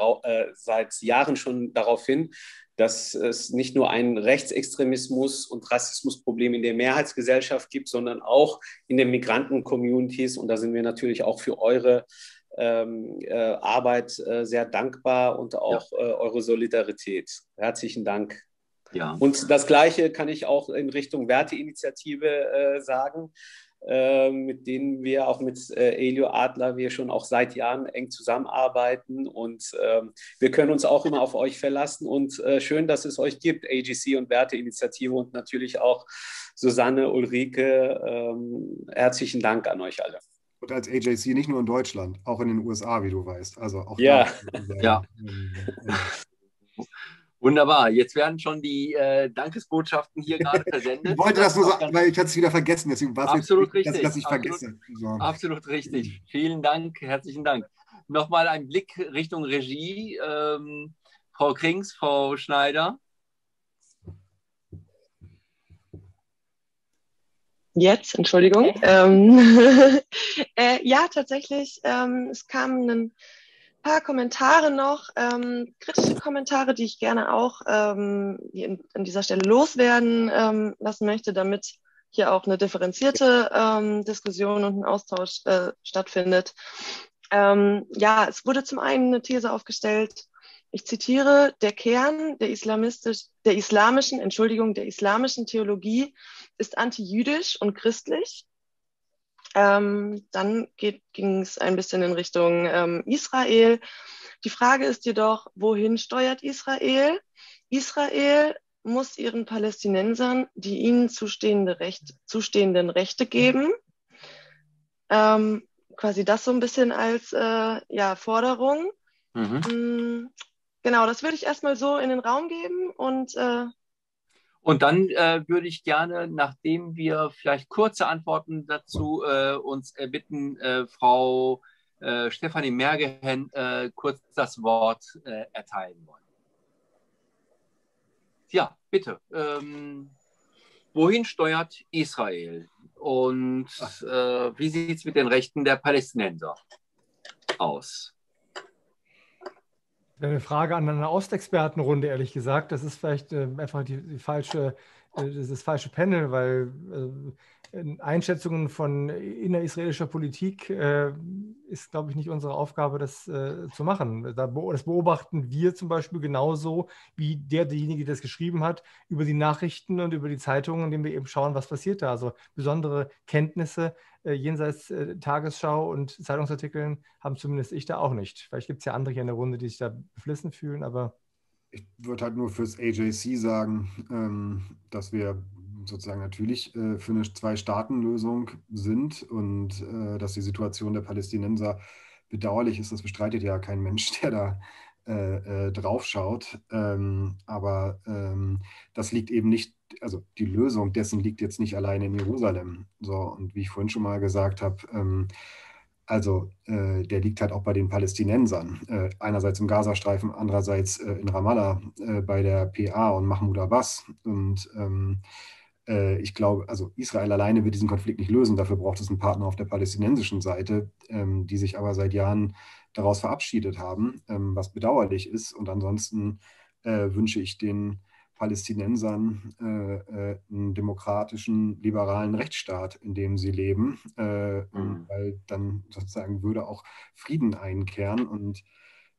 Jahren schon darauf hin, dass es nicht nur ein Rechtsextremismus und Rassismusproblem in der Mehrheitsgesellschaft gibt, sondern auch in den Migranten-Communities. Und da sind wir natürlich auch für eure Arbeit sehr dankbar und auch eure Solidarität. Herzlichen Dank. Ja. Und das Gleiche kann ich auch in Richtung Werteinitiative sagen, mit denen wir auch mit Elio Adler wir schon auch seit Jahren eng zusammenarbeiten und wir können uns auch immer auf euch verlassen und schön, dass es euch gibt, AJC und Werteinitiative und natürlich auch Susanne, Ulrike, herzlichen Dank an euch alle. Und als AJC nicht nur in Deutschland, auch in den USA, wie du weißt. Also auch da. Ja. Wunderbar. Jetzt werden schon die Dankesbotschaften hier gerade versendet. Ich wollte das nur sagen, weil ich hatte es wieder vergessen. Deswegen war es absolut richtig, dass ich vergesse. So. Absolut richtig. Vielen Dank, herzlichen Dank. Nochmal ein Blick Richtung Regie. Frau Krings, Frau Schneider. Jetzt, Entschuldigung. Ja, tatsächlich. Es kamen ein paar Kommentare noch, kritische Kommentare, die ich gerne auch an dieser Stelle loswerden lassen möchte, damit hier auch eine differenzierte Diskussion und ein Austausch stattfindet. Ja, es wurde zum einen eine These aufgestellt, ich zitiere, der Kern der islamischen Theologie ist antijüdisch und christlich. Dann ging es ein bisschen in Richtung Israel. Die Frage ist jedoch, wohin steuert Israel? Israel muss ihren Palästinensern die ihnen zustehenden Rechte geben. Quasi das so ein bisschen als Forderung. Genau, das würde ich erstmal so in den Raum geben und dann würde ich gerne, nachdem wir vielleicht kurze Antworten dazu uns bitten, Frau Stefanie Mergehen kurz das Wort erteilen wollen. Ja, bitte. Wohin steuert Israel? Und wie sieht es mit den Rechten der Palästinenser aus? Eine Frage an eine Ostexpertenrunde, ehrlich gesagt. Das ist vielleicht einfach das falsche Panel, weil Einschätzungen von innerisraelischer Politik ist, glaube ich, nicht unsere Aufgabe, das zu machen. Das beobachten wir zum Beispiel genauso wie derjenige, der das geschrieben hat, über die Nachrichten und über die Zeitungen, indem wir eben schauen, was passiert da. Also besondere Kenntnisse jenseits Tagesschau und Zeitungsartikeln haben zumindest ich da auch nicht. Vielleicht gibt es ja andere hier in der Runde, die sich da beflissen fühlen, aber ich würde halt nur fürs AJC sagen, dass wir sozusagen natürlich für eine Zwei-Staaten-Lösung sind und dass die Situation der Palästinenser bedauerlich ist. Das bestreitet ja kein Mensch, der da drauf schaut. Aber das liegt eben nicht, also die Lösung dessen liegt jetzt nicht alleine in Jerusalem. So, und wie ich vorhin schon mal gesagt habe, der liegt halt auch bei den Palästinensern. Einerseits im Gazastreifen, andererseits in Ramallah bei der PA und Mahmoud Abbas. Und ich glaube, also Israel alleine wird diesen Konflikt nicht lösen. Dafür braucht es einen Partner auf der palästinensischen Seite, die sich aber seit Jahren daraus verabschiedet haben, was bedauerlich ist. Und ansonsten wünsche ich den Palästinensern einen demokratischen, liberalen Rechtsstaat, in dem sie leben, weil dann sozusagen würde auch Frieden einkehren und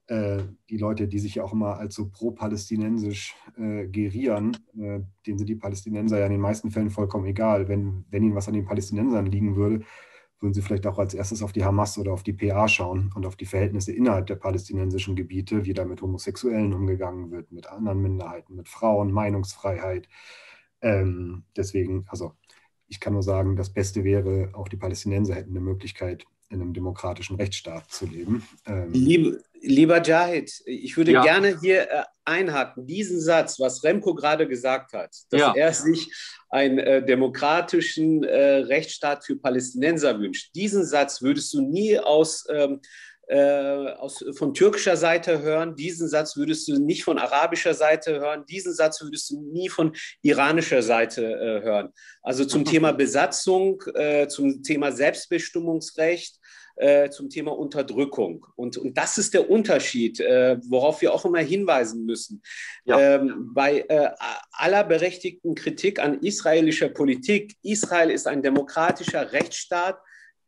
die Leute, die sich ja auch immer als so pro-palästinensisch gerieren, denen sind die Palästinenser ja in den meisten Fällen vollkommen egal. Wenn ihnen was an den Palästinensern liegen würde, würden sie vielleicht auch als erstes auf die Hamas oder auf die PA schauen und auf die Verhältnisse innerhalb der palästinensischen Gebiete, wie da mit Homosexuellen umgegangen wird, mit anderen Minderheiten, mit Frauen, Meinungsfreiheit. Deswegen, also ich kann nur sagen, das Beste wäre, auch die Palästinenser hätten eine Möglichkeit, in einem demokratischen Rechtsstaat zu leben. Lieber Jahid, ich würde gerne hier einhaken, diesen Satz, was Remko gerade gesagt hat, dass er sich einen demokratischen Rechtsstaat für Palästinenser wünscht. Diesen Satz würdest du nie von türkischer Seite hören, diesen Satz würdest du nicht von arabischer Seite hören, diesen Satz würdest du nie von iranischer Seite hören. Also zum Thema Besatzung, zum Thema Selbstbestimmungsrecht, zum Thema Unterdrückung. Und das ist der Unterschied, worauf wir auch immer hinweisen müssen. Bei aller berechtigten Kritik an israelischer Politik, Israel ist ein demokratischer Rechtsstaat,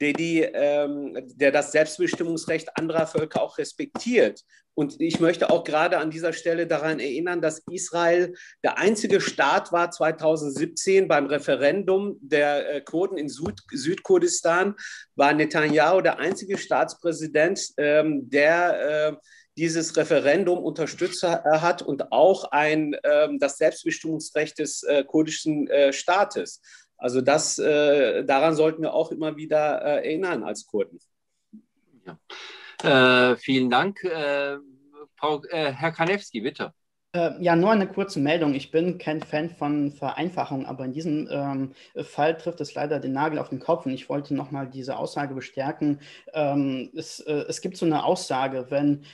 der das Selbstbestimmungsrecht anderer Völker auch respektiert. Und ich möchte auch gerade an dieser Stelle daran erinnern, dass Israel der einzige Staat war 2017 beim Referendum der Kurden in Südkurdistan, war Netanyahu der einzige Staatspräsident, der dieses Referendum unterstützt hat und auch das Selbstbestimmungsrecht des kurdischen Staates. Also daran sollten wir auch immer wieder erinnern als Kurden. Ja. Vielen Dank. Herr Kanewski, bitte. Ja, nur eine kurze Meldung. Ich bin kein Fan von Vereinfachung, aber in diesem Fall trifft es leider den Nagel auf den Kopf und ich wollte nochmal diese Aussage bestärken. Es gibt so eine Aussage, wenn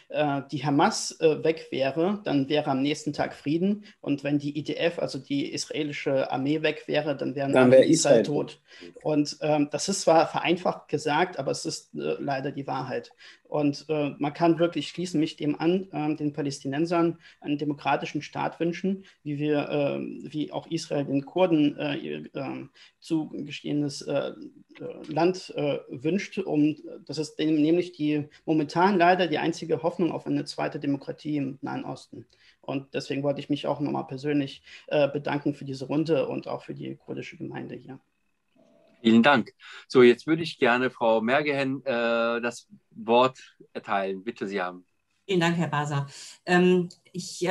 die Hamas weg wäre, dann wäre am nächsten Tag Frieden und wenn die IDF, also die israelische Armee, weg wäre, dann wäre Israel tot. Und das ist zwar vereinfacht gesagt, aber es ist leider die Wahrheit. Und man kann wirklich, ich schließe mich dem an, den Palästinensern einen demokratischen Staat wünschen, wie auch Israel den Kurden zugestehendes Land wünscht. Das ist nämlich momentan leider die einzige Hoffnung auf eine zweite Demokratie im Nahen Osten. Und deswegen wollte ich mich auch nochmal persönlich bedanken für diese Runde und auch für die kurdische Gemeinde hier. Vielen Dank. So, jetzt würde ich gerne Frau Mergehen das Wort erteilen. Bitte, Sie haben. Vielen Dank, Herr Baser. Ich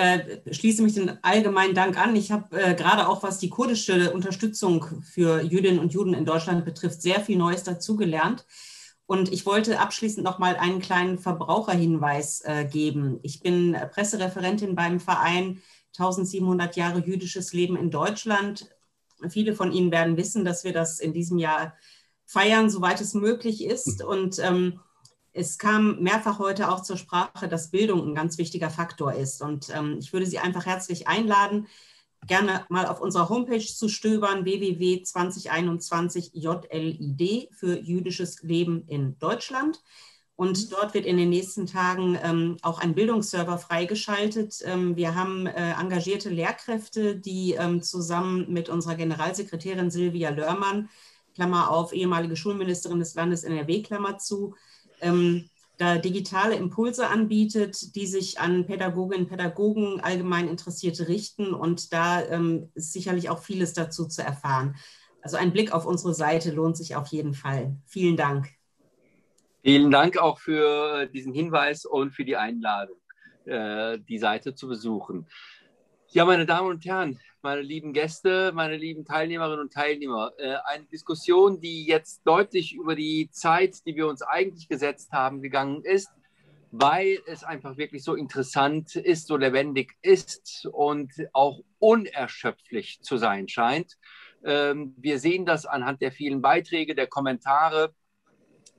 schließe mich den allgemeinen Dank an. Ich habe gerade auch, was die kurdische Unterstützung für Jüdinnen und Juden in Deutschland betrifft, sehr viel Neues dazugelernt. Und ich wollte abschließend noch mal einen kleinen Verbraucherhinweis geben. Ich bin Pressereferentin beim Verein 1700 Jahre jüdisches Leben in Deutschland. Viele von Ihnen werden wissen, dass wir das in diesem Jahr feiern, soweit es möglich ist. Und es kam mehrfach heute auch zur Sprache, dass Bildung ein ganz wichtiger Faktor ist. Und ich würde Sie einfach herzlich einladen, gerne mal auf unserer Homepage zu stöbern, www.2021 JLID für jüdisches Leben in Deutschland. Und dort wird in den nächsten Tagen auch ein Bildungsserver freigeschaltet. Wir haben engagierte Lehrkräfte, die zusammen mit unserer Generalsekretärin Silvia Lörmann, Klammer auf, ehemalige Schulministerin des Landes NRW, Klammer zu, da digitale Impulse anbietet, die sich an Pädagoginnen und Pädagogen, allgemein Interessierte richten. Und da ist sicherlich auch vieles dazu zu erfahren. Also ein Blick auf unsere Seite lohnt sich auf jeden Fall. Vielen Dank. Vielen Dank auch für diesen Hinweis und für die Einladung, die Seite zu besuchen. Ja, meine Damen und Herren, meine lieben Gäste, meine lieben Teilnehmerinnen und Teilnehmer, eine Diskussion, die jetzt deutlich über die Zeit, die wir uns eigentlich gesetzt haben, gegangen ist, weil es einfach wirklich so interessant ist, so lebendig ist und auch unerschöpflich zu sein scheint. Wir sehen das anhand der vielen Beiträge, der Kommentare.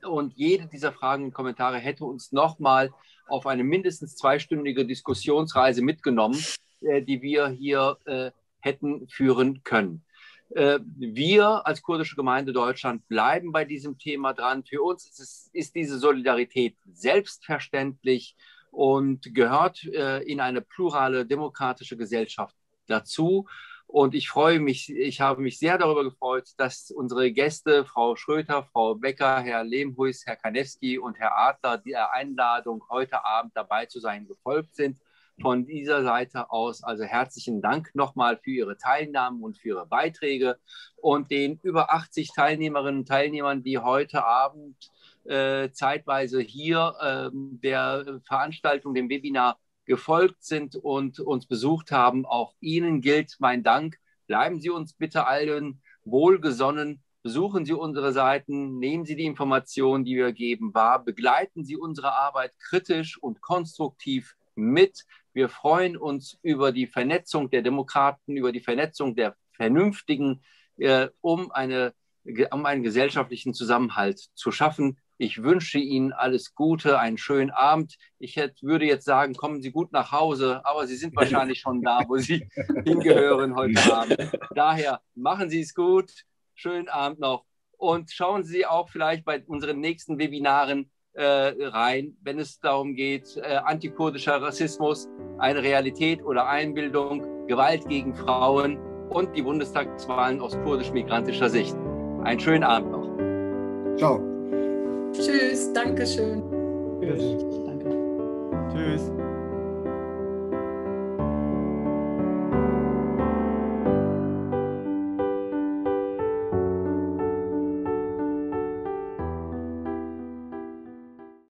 Und jede dieser Fragen und Kommentare hätte uns nochmal auf eine mindestens zweistündige Diskussionsreise mitgenommen, die wir hier hätten führen können. Wir als kurdische Gemeinde Deutschland bleiben bei diesem Thema dran. Für uns ist diese Solidarität selbstverständlich und gehört in eine plurale, demokratische Gesellschaft dazu. Und ich freue mich, ich habe mich sehr darüber gefreut, dass unsere Gäste, Frau Schröter, Frau Becker, Herr Lehmhuis, Herr Kanewski und Herr Adler, der Einladung, heute Abend dabei zu sein, gefolgt sind. Von dieser Seite aus also herzlichen Dank nochmal für Ihre Teilnahme und für Ihre Beiträge und den über 80 Teilnehmerinnen und Teilnehmern, die heute Abend zeitweise hier der Veranstaltung, dem Webinar gefolgt sind und uns besucht haben. Auch Ihnen gilt mein Dank. Bleiben Sie uns bitte allen wohlgesonnen. Besuchen Sie unsere Seiten, nehmen Sie die Informationen, die wir geben, wahr. Begleiten Sie unsere Arbeit kritisch und konstruktiv mit. Wir freuen uns über die Vernetzung der Demokraten, über die Vernetzung der Vernünftigen, um einen gesellschaftlichen Zusammenhalt zu schaffen. Ich wünsche Ihnen alles Gute, einen schönen Abend. Würde jetzt sagen, kommen Sie gut nach Hause, aber Sie sind wahrscheinlich schon da, wo Sie hingehören heute Abend. Daher machen Sie es gut, schönen Abend noch und schauen Sie auch vielleicht bei unseren nächsten Webinaren rein, wenn es darum geht, antikurdischer Rassismus, eine Realität oder Einbildung, Gewalt gegen Frauen und die Bundestagswahlen aus kurdisch-migrantischer Sicht. Einen schönen Abend noch. Ciao. Tschüss, danke schön. Tschüss. Danke. Tschüss.